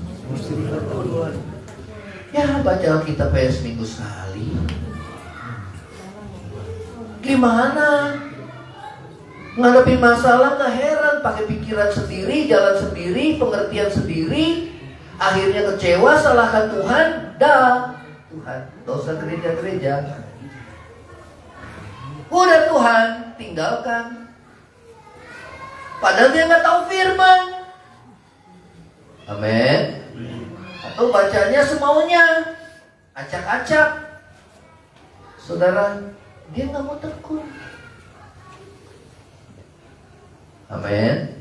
Ya, baca Alkitab seminggu sekali. Gimana? Menghadapi masalah nggak heran, pakai pikiran sendiri, jalan sendiri, pengertian sendiri, akhirnya kecewa, salahkan Tuhan. Tuhan, gak usah gereja-gereja. Udah Tuhan, tinggalkan. Padahal dia nggak tahu firman. Amin. Atau bacanya semaunya, acak-acak. Saudara, dia nggak mau tekun. Amin.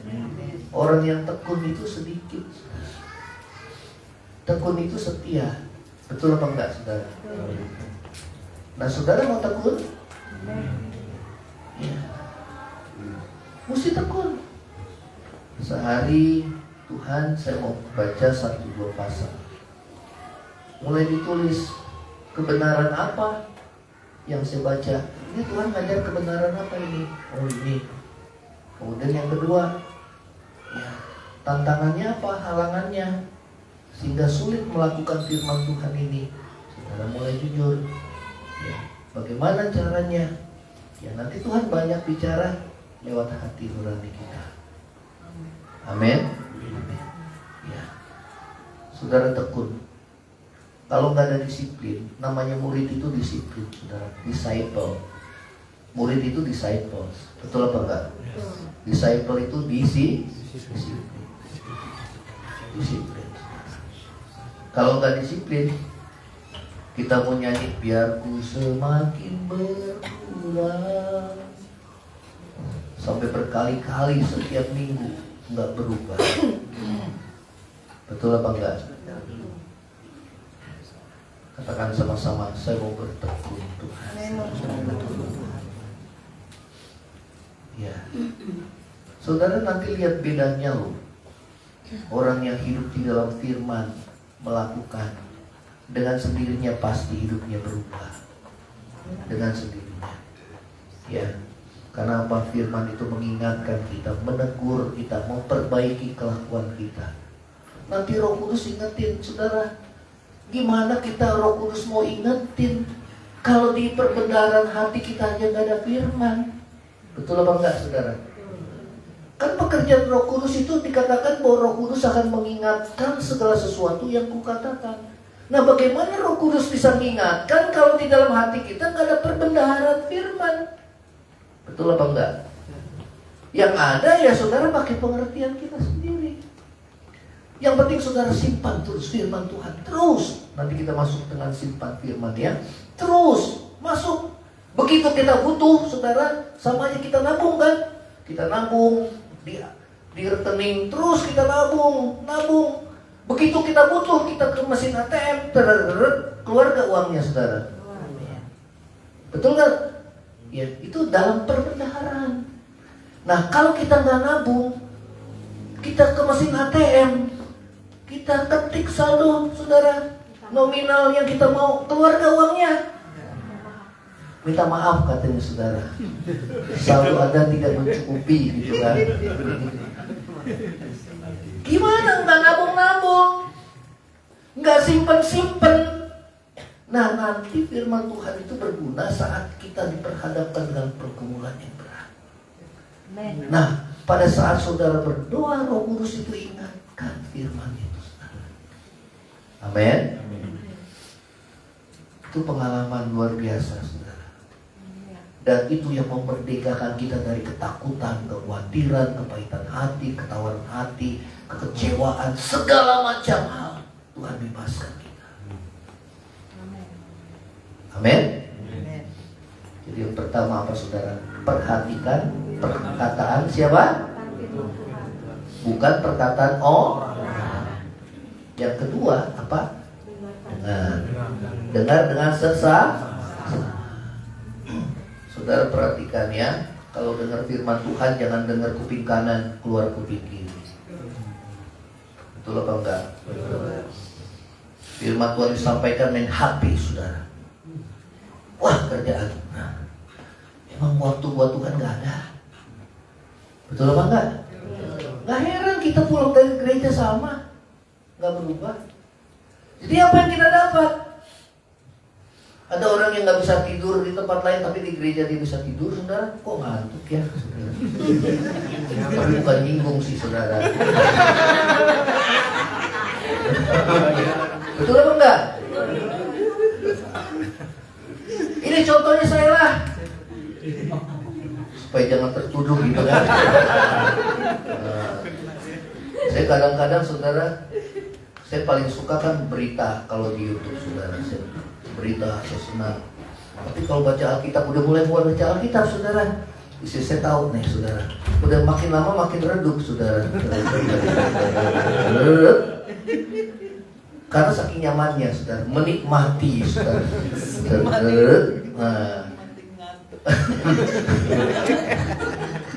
Orang yang tekun itu sedikit. Tekun itu setia. Betul apa enggak, saudara? Nah, saudara mau tekun? Ya. hari Tuhan, saya mau baca 1-2 pasal. Mulai ditulis kebenaran apa yang saya baca. Ini Tuhan ngajar kebenaran apa ini? Oh ini. Kemudian yang kedua, ya, tantangannya apa? Halangannya, sehingga sulit melakukan firman Tuhan ini. Saudara mulai jujur. Ya, bagaimana caranya? Ya nanti Tuhan banyak bicara lewat hati nurani kita. Amin. Ya, saudara tekun. Kalau nggak ada disiplin, namanya murid itu disiplin, saudara. Disciple. Murid itu disciples. Betul apa enggak? Disciple itu disiplin. Disiplin. Kalau nggak disiplin, kita mau nyanyi biar ku semakin berkurang sampai berkali-kali setiap minggu nggak berubah. Betul apa enggak? Katakan sama-sama, saya mau bertekun Tuhan. Ya, saudara nanti lihat bedanya loh. Orang yang hidup di dalam firman melakukan, dengan sendirinya pasti hidupnya berubah. Dengan sendirinya. Ya, karena apa? Firman itu mengingatkan kita, menegur kita, memperbaiki kelakuan kita. Nanti Roh Kudus ingetin, saudara. Gimana kita Roh Kudus mau ingetin kalau di perbendaharaan hati kita aja gak ada firman? Betul apa enggak, saudara? Kan pekerjaan Roh Kudus itu dikatakan bahwa Roh Kudus akan mengingatkan segala sesuatu yang kukatakan. Nah, bagaimana Roh Kudus bisa mengingatkan kalau di dalam hati kita gak ada perbendaharaan firman? Betul apa enggak? Yang ada ya saudara pakai pengertian kita sendiri. Yang penting saudara simpan terus firman Tuhan. Terus. Nanti kita masuk dengan simpan firman ya. Terus. Masuk. Begitu kita butuh saudara. Sama aja kita nabung kan. Kita nabung. Di rekening. Terus kita nabung. Begitu kita butuh. Kita ke mesin ATM. Keluar ke uangnya saudara. Betul kan? Ya, itu dalam perbendaharaan. Nah, kalau kita nggak nabung, kita ke mesin ATM, kita ketik saldo, saudara, nominal yang kita mau, keluar ke uangnya. Minta maaf katanya saudara, saldo Anda tidak mencukupi, gitu kan? Gimana nggak nabung-nabung, nggak simpen-simpen? Nah, nanti firman Tuhan itu berguna saat kita diperhadapkan dengan pergumulan yang berat. Nah, pada saat saudara berdoa, Roh Kudus itu ingatkan firman itu, saudara. Amin. Itu pengalaman luar biasa, saudara. Dan itu yang memerdekakan kita dari ketakutan, kekhawatiran, kepahitan hati, ketawaran hati, kekecewaan, segala macam hal. Tuhan bebaskan kita. Amin. Jadi yang pertama apa saudara? Perhatikan perkataan siapa? Bukan perkataan orang. Yang kedua apa? Dengar dengan seksama. Saudara perhatikan ya. Kalau dengar firman Tuhan jangan dengar kuping kanan, keluar kuping kiri. Betul apa enggak? Firman Tuhan disampaikan main HP saudara. Wah kerjaan. Nah, emang waktu buat Tuhan gak ada. Betul apa enggak? Gak heran kita pulang dari gereja sama, gak berubah. Jadi apa yang kita dapat? Ada orang yang gak bisa tidur di tempat lain, tapi di gereja dia bisa tidur, saudara. Kok ngantuk ya, saudara? Tapi bukan nyinggung sih, saudara. Betul apa enggak? Ini contohnya saya lah, supaya jangan tertuduh gitu kan. Saya kadang-kadang saudara, saya paling suka kan berita kalau di YouTube saudara. Berita saya senang. Tapi kalau baca Alkitab, udah mulai baca Alkitab saudara, saya tahu nih saudara, udah makin lama makin redup saudara. Karena saking nyamannya saudara, menikmati saudara. Nah.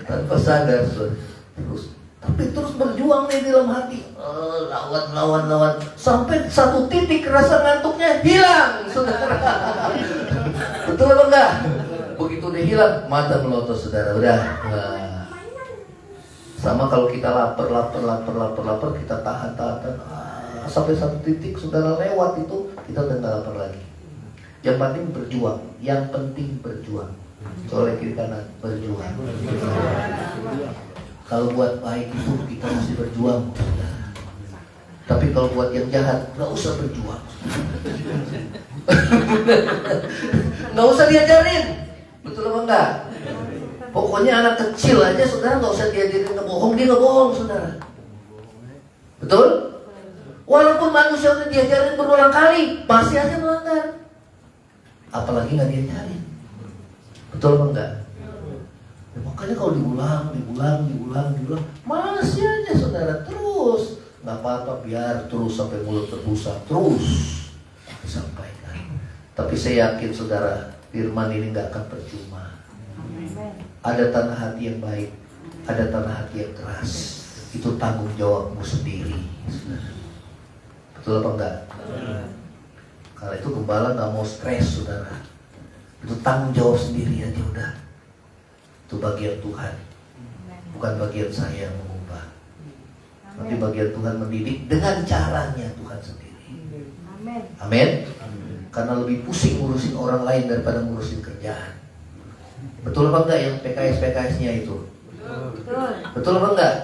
Tanpa sadar saudara. Terus tapi terus berjuang nih dalam hati. Lawan. Sampai satu titik rasa ngantuknya hilang, saudara. Betul apa enggak? Begitu dia hilang, mata melotot, saudara. Udah. Nah. Sama kalau kita lapar, kita tahan. Sampai satu titik, saudara lewat itu, kita udah nggak lapar lagi. Yang penting berjuang. Soalnya kiri kanan, berjuang. Kalau buat baik itu kita mesti berjuang. Tapi kalau buat yang jahat, nggak usah berjuang. Nggak usah diajarin. Betul apa enggak? Pokoknya anak kecil aja, saudara, nggak usah diajarin ngebohong, dia ngebohong, saudara. Betul? Walaupun manusia udah diajarin berulang kali, masih aja melanggar. Apalagi nggak diajarin. Betul apa enggak? Ya, makanya kalau diulang, masih aja, saudara, terus. Nggak apa-apa, biar terus sampai mulut terbusa, terus disampaikan. Tapi saya yakin, saudara, firman ini nggak akan percuma. Ada tanah hati yang baik, ada tanah hati yang keras. Itu tanggung jawabmu sendiri, saudara. Betul apa enggak? Karena itu gembala nggak mau stres, saudara. Itu tanggung jawab sendiri aja udah. Itu bagian Tuhan, bukan bagian saya yang mengubah. Nanti bagian Tuhan mendidik dengan caranya Tuhan sendiri. Amin. Karena lebih pusing ngurusin orang lain daripada ngurusin kerjaan. Betul apa enggak yang PKS-PKS-nya itu? Betul apa enggak?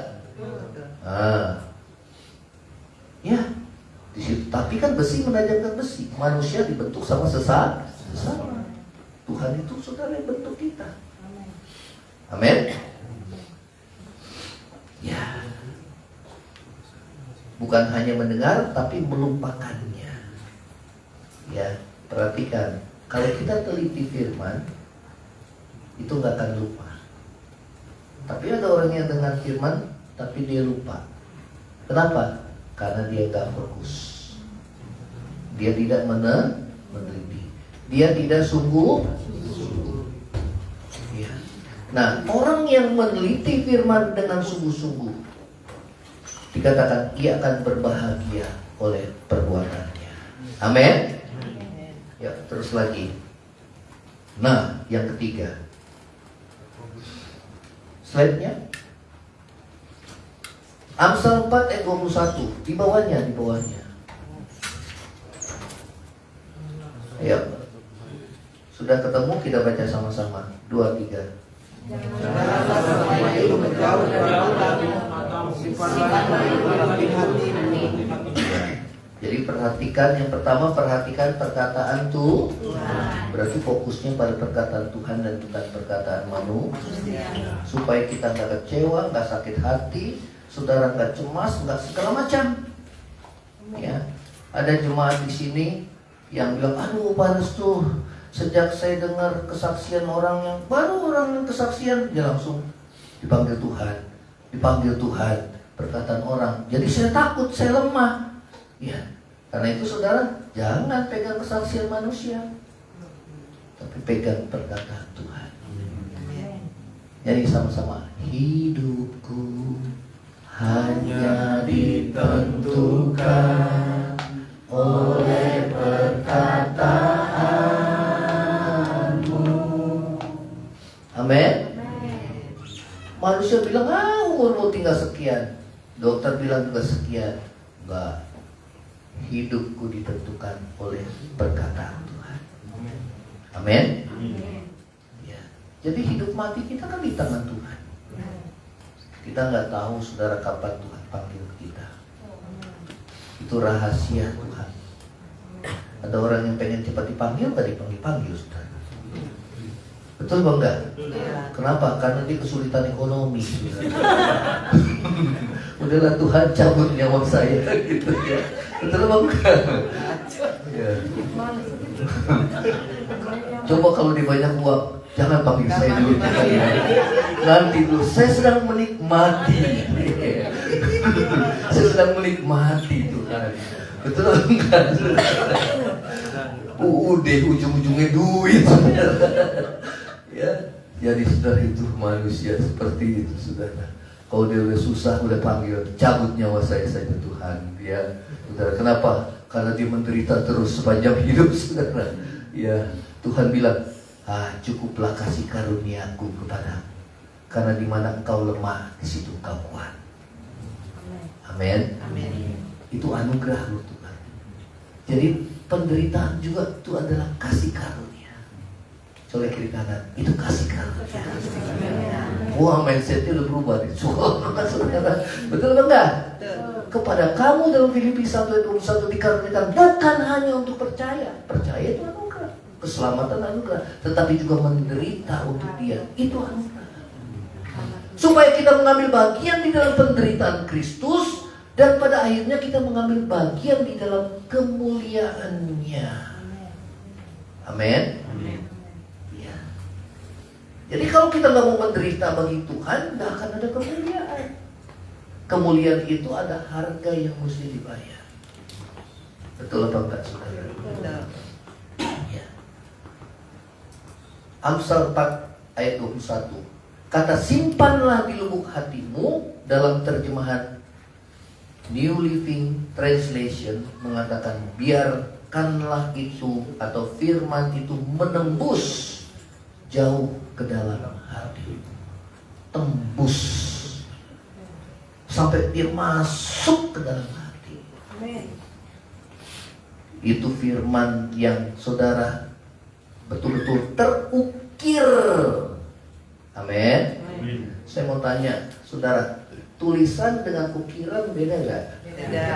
Ya, di situ. Tapi kan besi menajamkan besi. Manusia dibentuk sama sesama. Tuhan itu, saudara, yang bentuk kita. Amin. Ya. Bukan hanya mendengar, tapi melupakannya. Ya, perhatikan. Kalau kita teliti firman, itu nggak akan lupa. Tapi ada orang yang dengar firman, tapi dia lupa. Kenapa? Karena dia nggak fokus. Dia tidak meneliti. Dia tidak sungguh. Ya. Nah, orang yang meneliti firman dengan sungguh-sungguh, dikatakan ia akan berbahagia oleh perbuatannya. Amin. Ya, terus lagi. Nah, yang ketiga. Slide-nya. Amsal 4 ayat 21. Di bawahnya. Ayo. Sudah ketemu, kita baca sama-sama. 2, 3. Jadi perhatikan, yang pertama perhatikan perkataan Tuhan. Berarti fokusnya pada perkataan Tuhan dan bukan perkataan manusia. Supaya kita nggak kecewa, nggak sakit hati, saudara nggak cemas, nggak segala macam. Ya, ada jemaat di sini yang bilang, aduh panas tuh. Sejak saya dengar kesaksian orang yang kesaksian, dia langsung dipanggil Tuhan, perkataan orang. Jadi saya takut, saya lemah. Ya, karena itu saudara jangan pegang kesaksian manusia, tapi pegang perkataan Tuhan. Jadi sama-sama, hidupku hanya ditentukan oleh perkataanmu. Amin. Manusia bilang, umurmu tinggal sekian. Dokter bilang juga sekian. Enggak. Hidupku ditentukan oleh perkataan Tuhan. Amin. Ya. Jadi hidup mati kita kan di tangan Tuhan. Kita nggak tahu, saudara, kapan Tuhan panggil kita. Itu rahasia Tuhan. Ada orang yang pengen cepat dipanggil, nggak dipanggil, saudara. Betul bang enggak? Kenapa? Karena dia kesulitan ekonomi. Udahlah Tuhan cabut nyawa saya gitu ya. Betul bang enggak? Ya. Coba kalau di banyak uang, jangan panggil saya dulu. Nanti dulu, saya sedang menikmati. Saya sedang menikmati Tuhan. Betul enggak? Udah ujung-ujungnya duit. Ya, jadi saudara, itu manusia seperti itu, saudara. Kalau dia udah susah, udah panggil, cabut nyawa saya saja Tuhan. Ya, saudara, kenapa? Karena dia menderita terus sepanjang hidup, saudara. Ya, Tuhan bilang, cukuplah kasih karuniaku kepadamu. Karena di mana engkau lemah, di situ engkau kuat. Amin. Itu anugerah loh Tuhan. Jadi penderitaan juga itu adalah kasih karunia. Coba kiri kanan, itu kasih karunia. Wah, mindsetnya udah berubah nih. Saudara, betul enggak? Kepada kamu dalam Filipi 1:21 dikaruniakan bukan hanya untuk percaya. Percaya itu anugerah, keselamatan anugerah, tetapi juga menderita untuk dia. Itu anugerah. Supaya kita mengambil bagian di dalam penderitaan Kristus dan pada akhirnya kita mengambil bagian di dalam kemuliaannya. Amin. Ya. Jadi kalau kita nggak mau menderita bagi Tuhan, nggak akan ada kemuliaan. Kemuliaan itu ada harga yang mesti dibayar. Betul apa enggak, saudara? Betul. Ya. Amsal 4 ayat 21. Kata simpanlah di lubuk hatimu, dalam terjemahan New Living Translation mengatakan biarkanlah itu atau firman itu menembus jauh ke dalam hati. Tembus sampai dia masuk ke dalam hati. Itu firman yang saudara betul-betul terukir. Amin. Saya mau tanya, saudara, tulisan dengan ukiran beda nggak? Beda.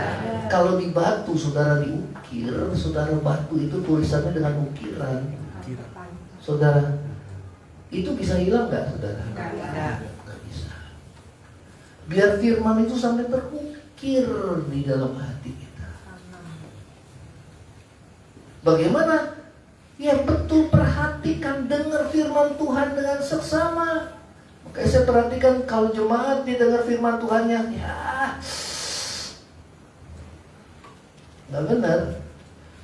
Kalau di batu, saudara diukir, saudara batu itu tulisannya dengan ukiran. Saudara, itu bisa hilang nggak, saudara? Nggak bisa. Biar firman itu sampai terukir di dalam hati kita. Bagaimana? Ya betul, perhatikan, dengar firman Tuhan dengan seksama. Makanya saya perhatikan kalau jemaat didengar firman Tuhannya, ya nggak benar.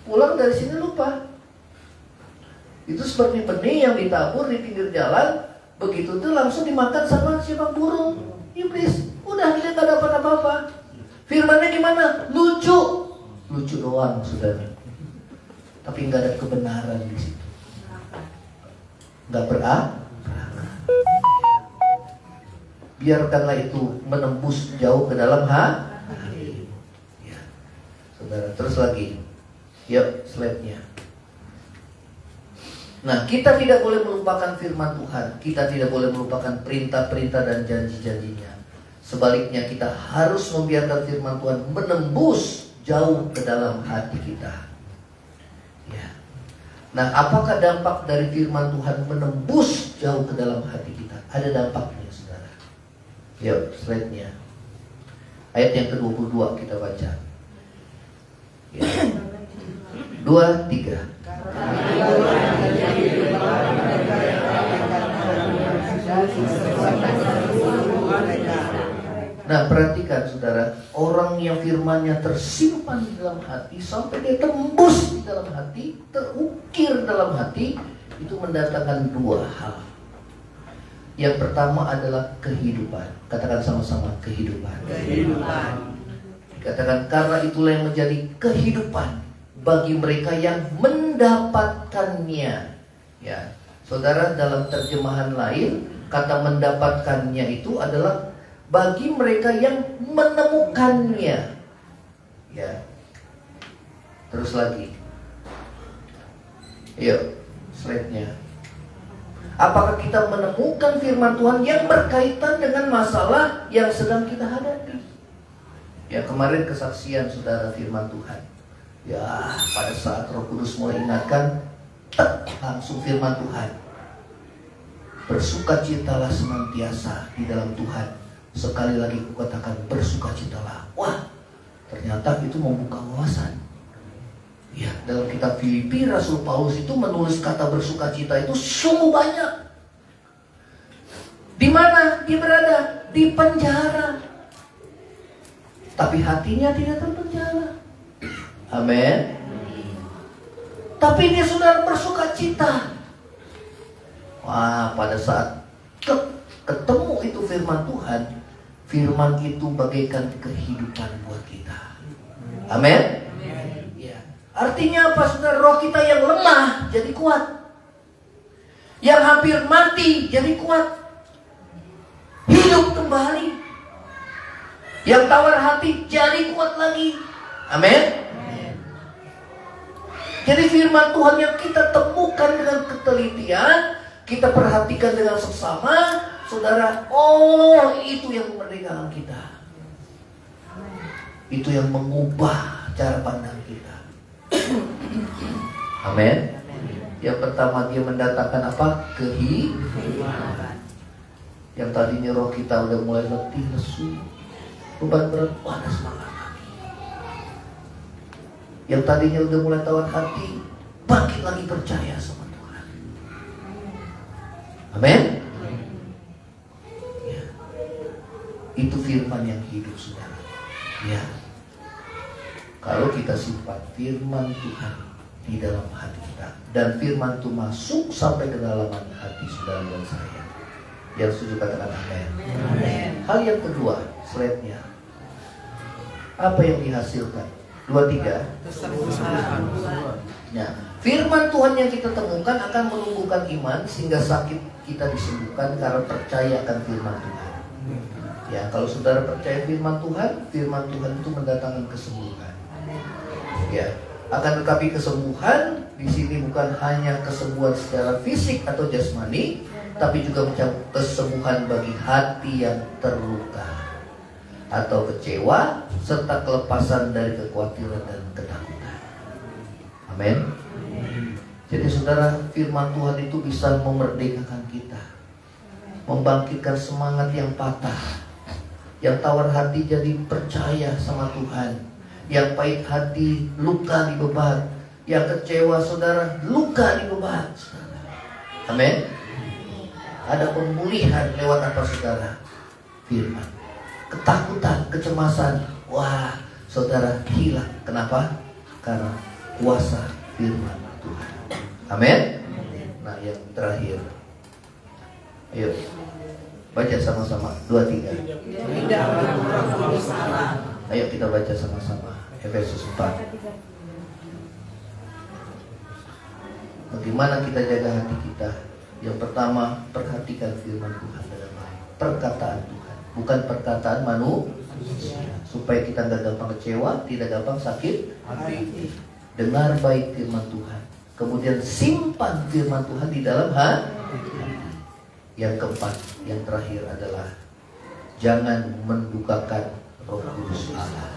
Pulang dari sini lupa. Itu seperti benih yang ditabur di pinggir jalan, begitu tuh langsung dimakan sama siapa burung, iblis. Udah dia nggak dapat apa-apa. Firmannya gimana? Lucu doang, saudara. Tapi nggak ada kebenaran di situ. Nggak berakar. Biarkanlah itu menembus jauh ke dalam hati. Ya. Saudara, terus lagi. Yuk, slide-nya. Nah, kita tidak boleh melupakan firman Tuhan. Kita tidak boleh melupakan perintah-perintah dan janji-janjinya. Sebaliknya, kita harus membiarkan firman Tuhan menembus jauh ke dalam hati kita. Ya. Nah, apakah dampak dari firman Tuhan menembus jauh ke dalam hati kita? Ada dampaknya, saudara. Yuk, slide-nya. Ayat yang ke-22 kita baca. Ya. 2, 3. Nah, perhatikan saudara, orang yang firmannya tersimpan di dalam hati sampai dia tembus di dalam hati, terukir dalam hati, itu mendatangkan dua hal. Yang pertama adalah kehidupan. Katakan sama-sama, kehidupan. Katakan, karena itulah yang menjadi kehidupan bagi mereka yang mendapatkannya. Ya, saudara, dalam terjemahan lain, kata mendapatkannya itu adalah bagi mereka yang menemukannya. Ya. Terus lagi. Yuk, slide-nya. Apakah kita menemukan firman Tuhan yang berkaitan dengan masalah yang sedang kita hadapi? Ya, kemarin kesaksian saudara firman Tuhan. Ya, pada saat Roh Kudus mulai ingatkan, langsung firman Tuhan. Bersukacitalah senantiasa di dalam Tuhan. Sekali lagi kukatakan, bersukacitalah. Wah, ternyata itu membuka wawasan. Ya, dalam kitab Filipi, Rasul Paulus itu menulis kata bersukacita itu sungguh banyak. Di mana dia berada? Di penjara. Tapi hatinya tidak terpenjara. Amin. Tapi dia sudah bersukacita. Wah, pada saat ketemu itu firman Tuhan, Firman itu bagaikan kehidupan buat kita. Amin. Ya. Artinya apa saudara? Roh kita yang lemah jadi kuat. Yang hampir mati jadi kuat. Hidup kembali. Yang tawar hati jadi kuat lagi. Amin. Jadi firman Tuhan yang kita temukan dengan ketelitian, kita perhatikan dengan seksama, saudara, oh itu yang memerdekakan kita. Itu yang mengubah cara pandang kita. Amin. Yang pertama dia mendatangkan apa? Kehidupan. Yang tadinya roh kita udah mulai letih, lesu, beban berat, ada semangat lagi. Yang tadinya udah mulai tawar hati, bangkit lagi percaya sama Tuhan. Amin. Ya. Itu firman yang hidup, saudara. Ya. Kalau kita simpan firman Tuhan di dalam hati kita, dan firman itu masuk sampai ke dalam hati saudara dan saya, yang setuju katakan amin. Hal yang kedua, slide-nya. Apa yang dihasilkan? 2-3. Nah, firman Tuhan yang kita temukan akan menumbuhkan iman sehingga sakit kita disembuhkan karena percaya akan firman Tuhan. Ya, kalau saudara percaya firman Tuhan itu mendatangkan kesembuhan. Ya, akan tetapi kesembuhan di sini bukan hanya kesembuhan secara fisik atau jasmani, tapi juga mencakup kesembuhan bagi hati yang terluka atau kecewa, serta kelepasan dari kekhawatiran dan ketakutan. Amin. Jadi saudara, firman Tuhan itu bisa memerdekakan kita, membangkitkan semangat yang patah, yang tawar hati jadi percaya sama Tuhan, yang pahit hati luka dibebat, yang kecewa saudara luka dibebat. Amin. Ada pemulihan lewat apa saudara? Firman. Ketakutan, kecemasan, wah saudara hilang. Kenapa? Karena kuasa firman Tuhan. Amin. Nah yang terakhir, ayo baca sama-sama 2-3. Ayo kita baca sama-sama Efesus 4. Bagaimana kita jaga hati kita? Yang pertama, perhatikan firman Tuhan dengan baik. Perkataan Tuhan, bukan perkataan manusia. Supaya kita tidak gampang kecewa, tidak gampang sakit hati. Dengar baik firman Tuhan, kemudian simpan firman Tuhan di dalam hati. Yang keempat, yang terakhir adalah jangan mendukakan Roh Kudus Allah.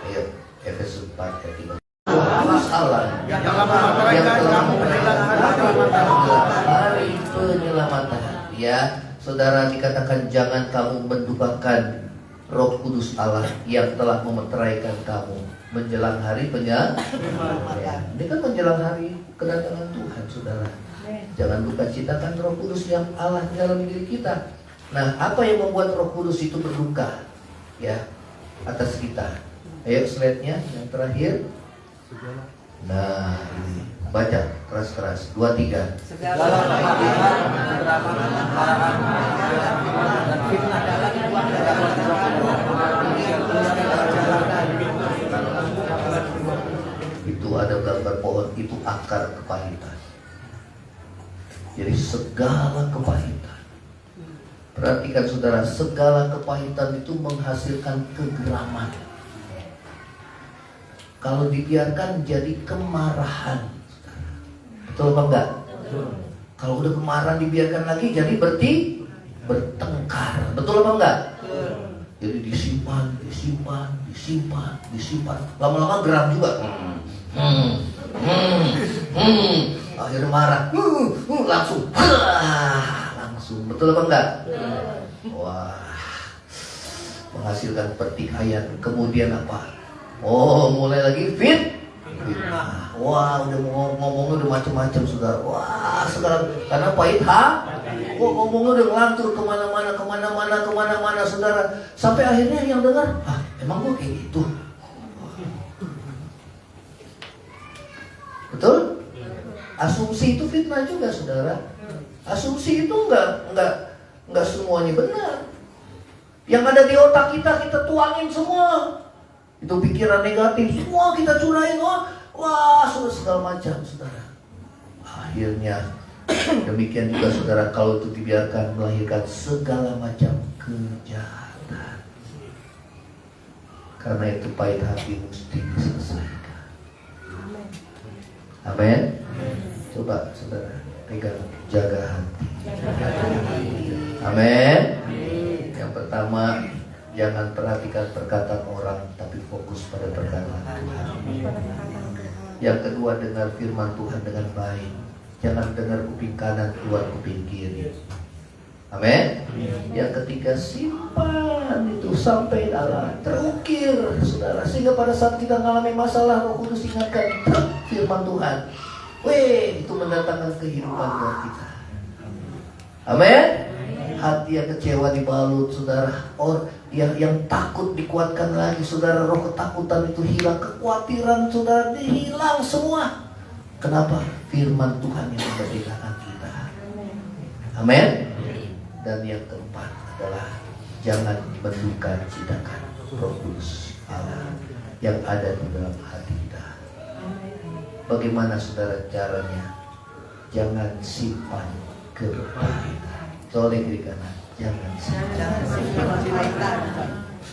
Ayo, Efesus 4 ayat 3. Allah yang telah memperkenalkan hari penyelamatan. Ya, saudara, dikatakan jangan kamu mendukakan Roh Kudus Allah yang telah memeteraikan kamu menjelang hari penyelamatan. Ini kan menjelang hari kedatangan Tuhan, saudara. Jangan duka citakan Roh Kudus yang Allah di dalam diri kita. Nah, apa yang membuat Roh Kudus itu berduka? Ya, atas kita. Ayo slide-nya yang terakhir. Nah, ini baca keras-keras 2-3. Segala kematian, kemarahan, dan fitnah dalam itu ada gambar pohon, itu akar kepahitan. Jadi segala kepahitan. Perhatikan saudara, segala kepahitan itu menghasilkan kegeraman. Kalau dibiarkan jadi kemarahan. Betul apa enggak? Kalau udah kemarahan dibiarkan lagi jadi bertengkar. Betul apa enggak? Jadi disimpan. Lama-lama geram juga. Akhirnya marah. Langsung. Betul apa enggak? Wah. Menghasilkan pertikaian. Kemudian apa? Oh, mulai lagi fitnah. Wah, udah ngomongnya udah macam-macam saudara. Wah, sekarang karena pahit ngomongnya udah ngelantur kemana-mana saudara. Sampai akhirnya yang dengar, emang gua kayak gitu. Betul? Asumsi itu fitnah juga saudara. Asumsi itu enggak semuanya benar. Yang ada di otak kita tuangin semua. Itu pikiran negatif, semua kita curahin. Wah, sudah segala macam, saudara. Akhirnya, demikian juga saudara, kalau itu dibiarkan melahirkan segala macam kejahatan. Karena itu pahit hati mesti diselesaikan. Amin. Coba saudara pegang, jaga hati. Amin. Yang pertama, jangan perhatikan perkataan orang, tapi fokus pada perkataan Tuhan. Yang kedua, dengar firman Tuhan dengan baik. Jangan dengar kuping kanan, keluar kuping kiri. Amin. Yang ketiga, simpan itu sampai dalam, terukir, saudara. Sehingga pada saat kita mengalami masalah, Roh Kudus ingatkan firman Tuhan. Itu mendatangkan kehidupan buat kita. Amin. Hati yang kecewa dibalut, saudara. Yang takut dikuatkan lagi, saudara. Roh ketakutan itu hilang, kekhawatiran, saudara, hilang semua. Kenapa? Firman Tuhan yang memerdekakan kita. Amin. Dan yang keempat adalah jangan menduka citakan Roh Kudus Allah yang ada di dalam hati kita. Bagaimana saudara caranya? Jangan simpan kepahitan. Soleh kiri kanan, jangan simpan.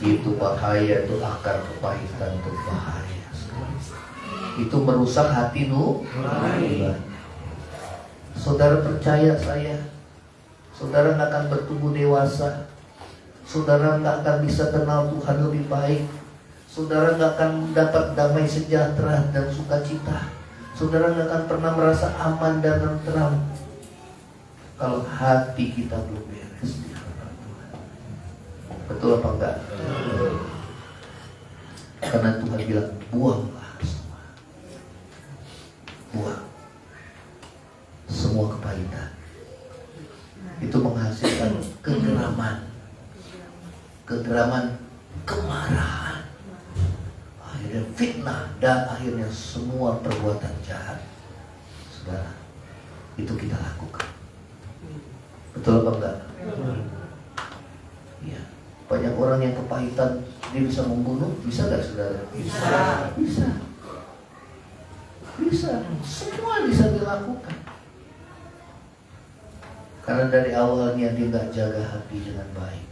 Itu bahaya, itu akar kepahitan, itu bahaya. Itu merusak hati nurani. Saudara percaya saya, saudara nggak akan bertumbuh dewasa. Saudara nggak akan bisa kenal Tuhan lebih baik. Saudara nggak akan dapat damai sejahtera dan sukacita. Saudara nggak akan pernah merasa aman dan tenteram kalau hati kita belum beres di hadapan Tuhan. Betul apa enggak? Karena Tuhan bilang, buanglah semua. Buang semua kepahitan. Itu menghasilkan kegeraman, kemarahan, akhirnya fitnah, dan akhirnya semua perbuatan jahat. Saudara, itu kita lakukan. Betul apa enggak? Iya. Banyak orang yang kepahitan, dia bisa membunuh, bisa gak saudara? Bisa. Semua bisa dilakukan. Karena dari awalnya dia gak jaga hati dengan baik,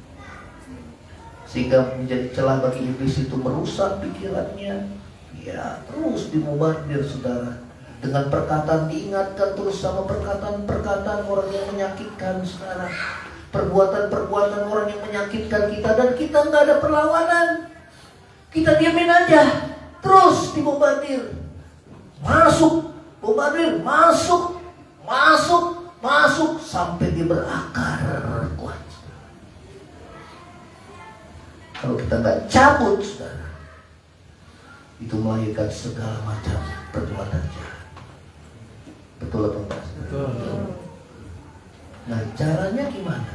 sehingga menjadi celah bagi iblis itu merusak pikirannya. Ya, terus dimombardir saudara dengan perkataan, diingatkan terus sama perkataan-perkataan orang yang menyakitkan saudara. Perbuatan-perbuatan orang yang menyakitkan kita, dan kita nggak ada perlawanan. Kita diamin aja, terus dibombardir. Masuk, bombardir, masuk, sampai dia berakar kuat. Kalau kita nggak cabut, saudara, itu melahirkan segala macam perbuatan jahat. Betul atau enggak? Betul. Nah, caranya gimana?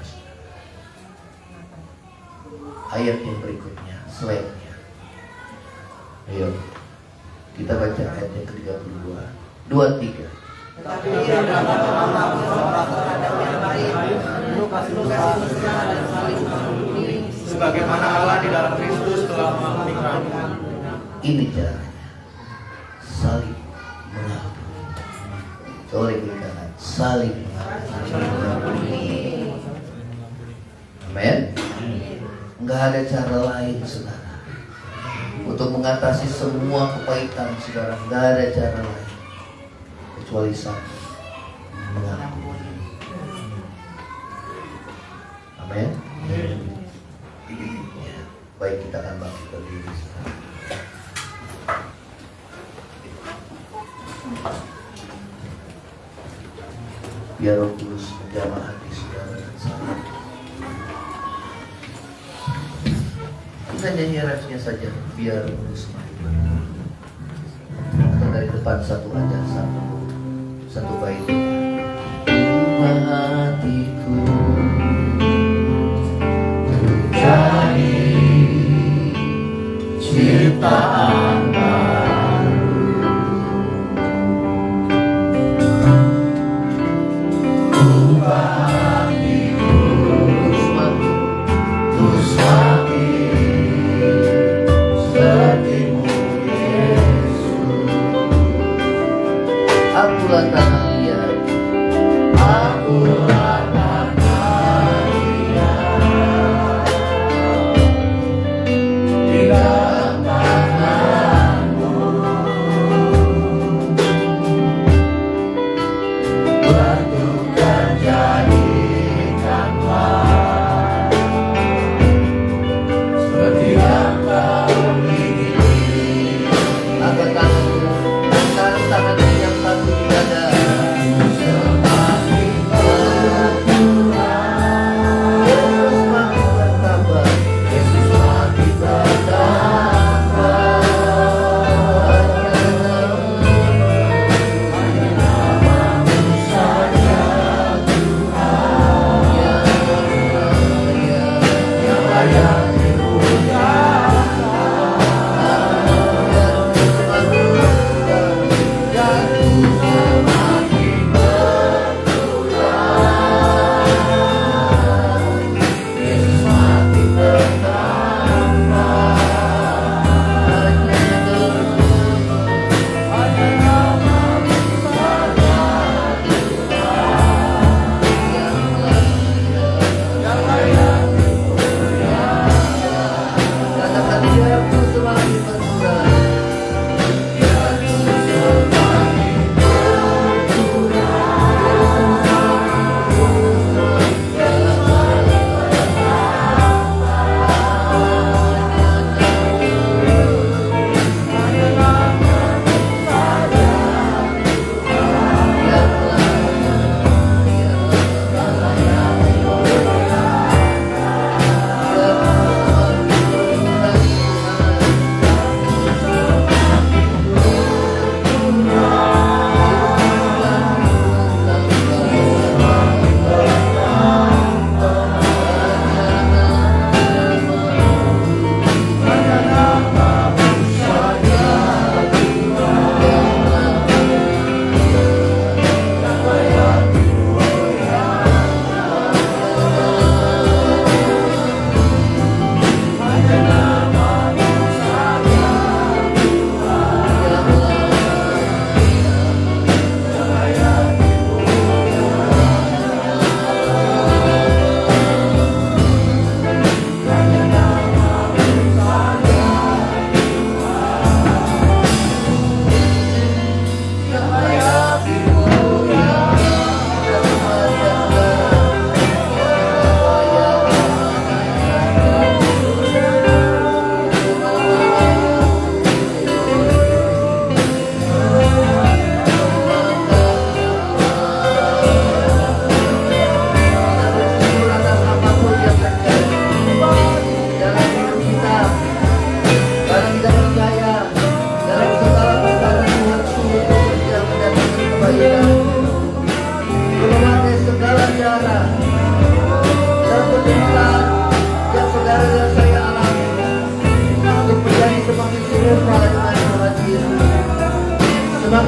Ayat yang berikutnya, slide-nya. Ayo, kita baca ayat yang ke-32. 2-3. Tetapi ia dapat mengamalkan orang terhadap yang baik, luka-luka dan saling mengampuni, sebagaimana Allah di dalam Kristus telah mengampuni kamu. Ini caranya, saling mengampuni. Coba dikatakan, saling mengampuni. Amin. Enggak ada cara lain, saudara, untuk mengatasi semua kepahitan, saudara. Enggak ada cara lain kecuali satu, mengampuni. Amin. Ya, baik, kita akan bangkit berdiri, saudara. Biar Roh Kudus menjamah hati saudara dan saya. Kita nyanyi refnya saja, biar Roh Kudus main. Atau dari depan satu aja, satu bait. Ubah hatiku untuk jadi ciptaan baru. Ubah hatiku untuk semakin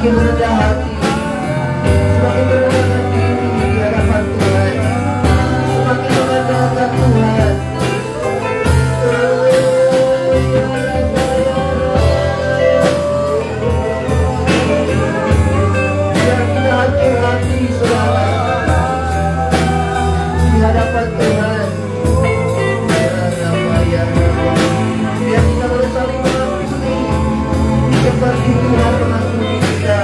semakin rendah hati, semakin merendahkan diri di hadapan Tuhan, semakin mengandalkan Tuhan. Biar kita hati-hati saudara di hadapan Tuhan. Biar kita boleh saling mengampuni seperti Tuhan mengampuni kita.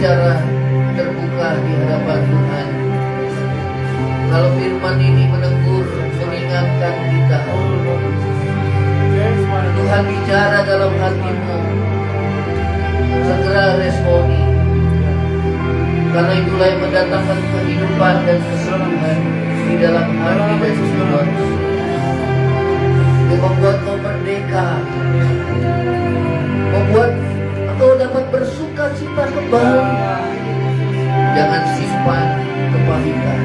Secara terbuka di hadapan Tuhan. Kalau firman ini menegur, mengingatkan kita, Tuhan bicara dalam hatimu, segera responi. Karena itulah yang mendatangkan kehidupan dan kesembuhan di dalam hati dan jiwa. Yang membuat kau merdeka, membuat engkau dapat bersuka cita kembali. Jangan simpan kepahitan.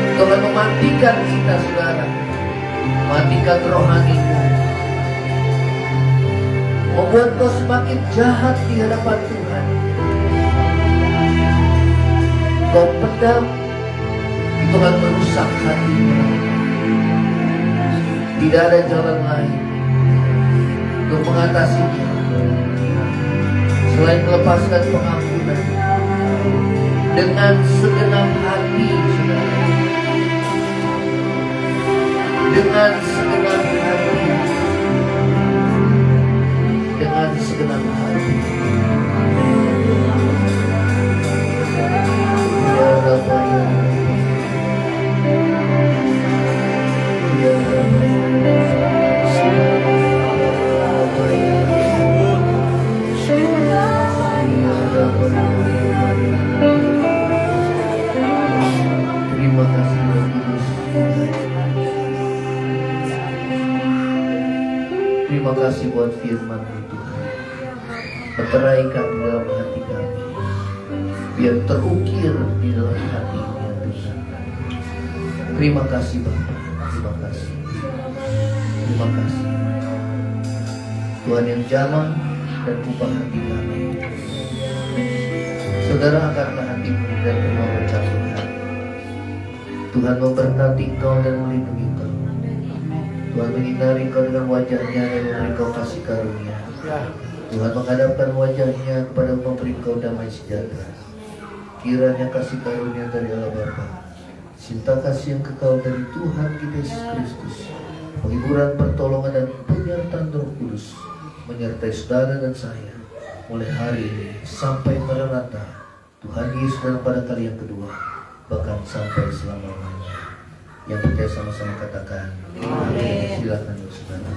Itu akan mematikan kita, saudara. Matikan rohanimu, membuat kau semakin jahat di hadapan Tuhan. Kau pendam, itu akan merusak hatimu. Tidak ada jalan lain untuk mengatasinya selain melepaskan pengampunan dengan segenap hati, saudara. Dengan segenap hati, dengan segenap hati. Ya Rabbi, ya Rabbi. Terima kasih Tuhan Yesus. Terima kasih buat firman-Mu Tuhan. Meteraikan di dalam hati kami, biar terukir di dalam hati ya Tuhan. Terima kasih Bapa. Terima kasih. Terima kasih Tuhan yang jamah dan ubah hati kami. Saudara angkatlah hatimu dan mau bercakap. Tuhan memberkati kau dan melindungi kau. Tuhan menyinari kau dengan wajahnya dan memberi kau kasih karunia. Tuhan menghadapkan wajahnya kepada memberi kau damai sejahtera. Kiranya kasih karunia dari Allah Bapa, cinta kasih yang kekal dari Tuhan kita Yesus Kristus, penghiburan, pertolongan, dan penyertaan Roh Kudus menyertai saudara dan saya mulai hari ini sampai maranatha Tuhan Yesus dalam pada kali yang kedua, bahkan sampai selama-lamanya. Yang percaya sama-sama katakan amin. Silakan saudara.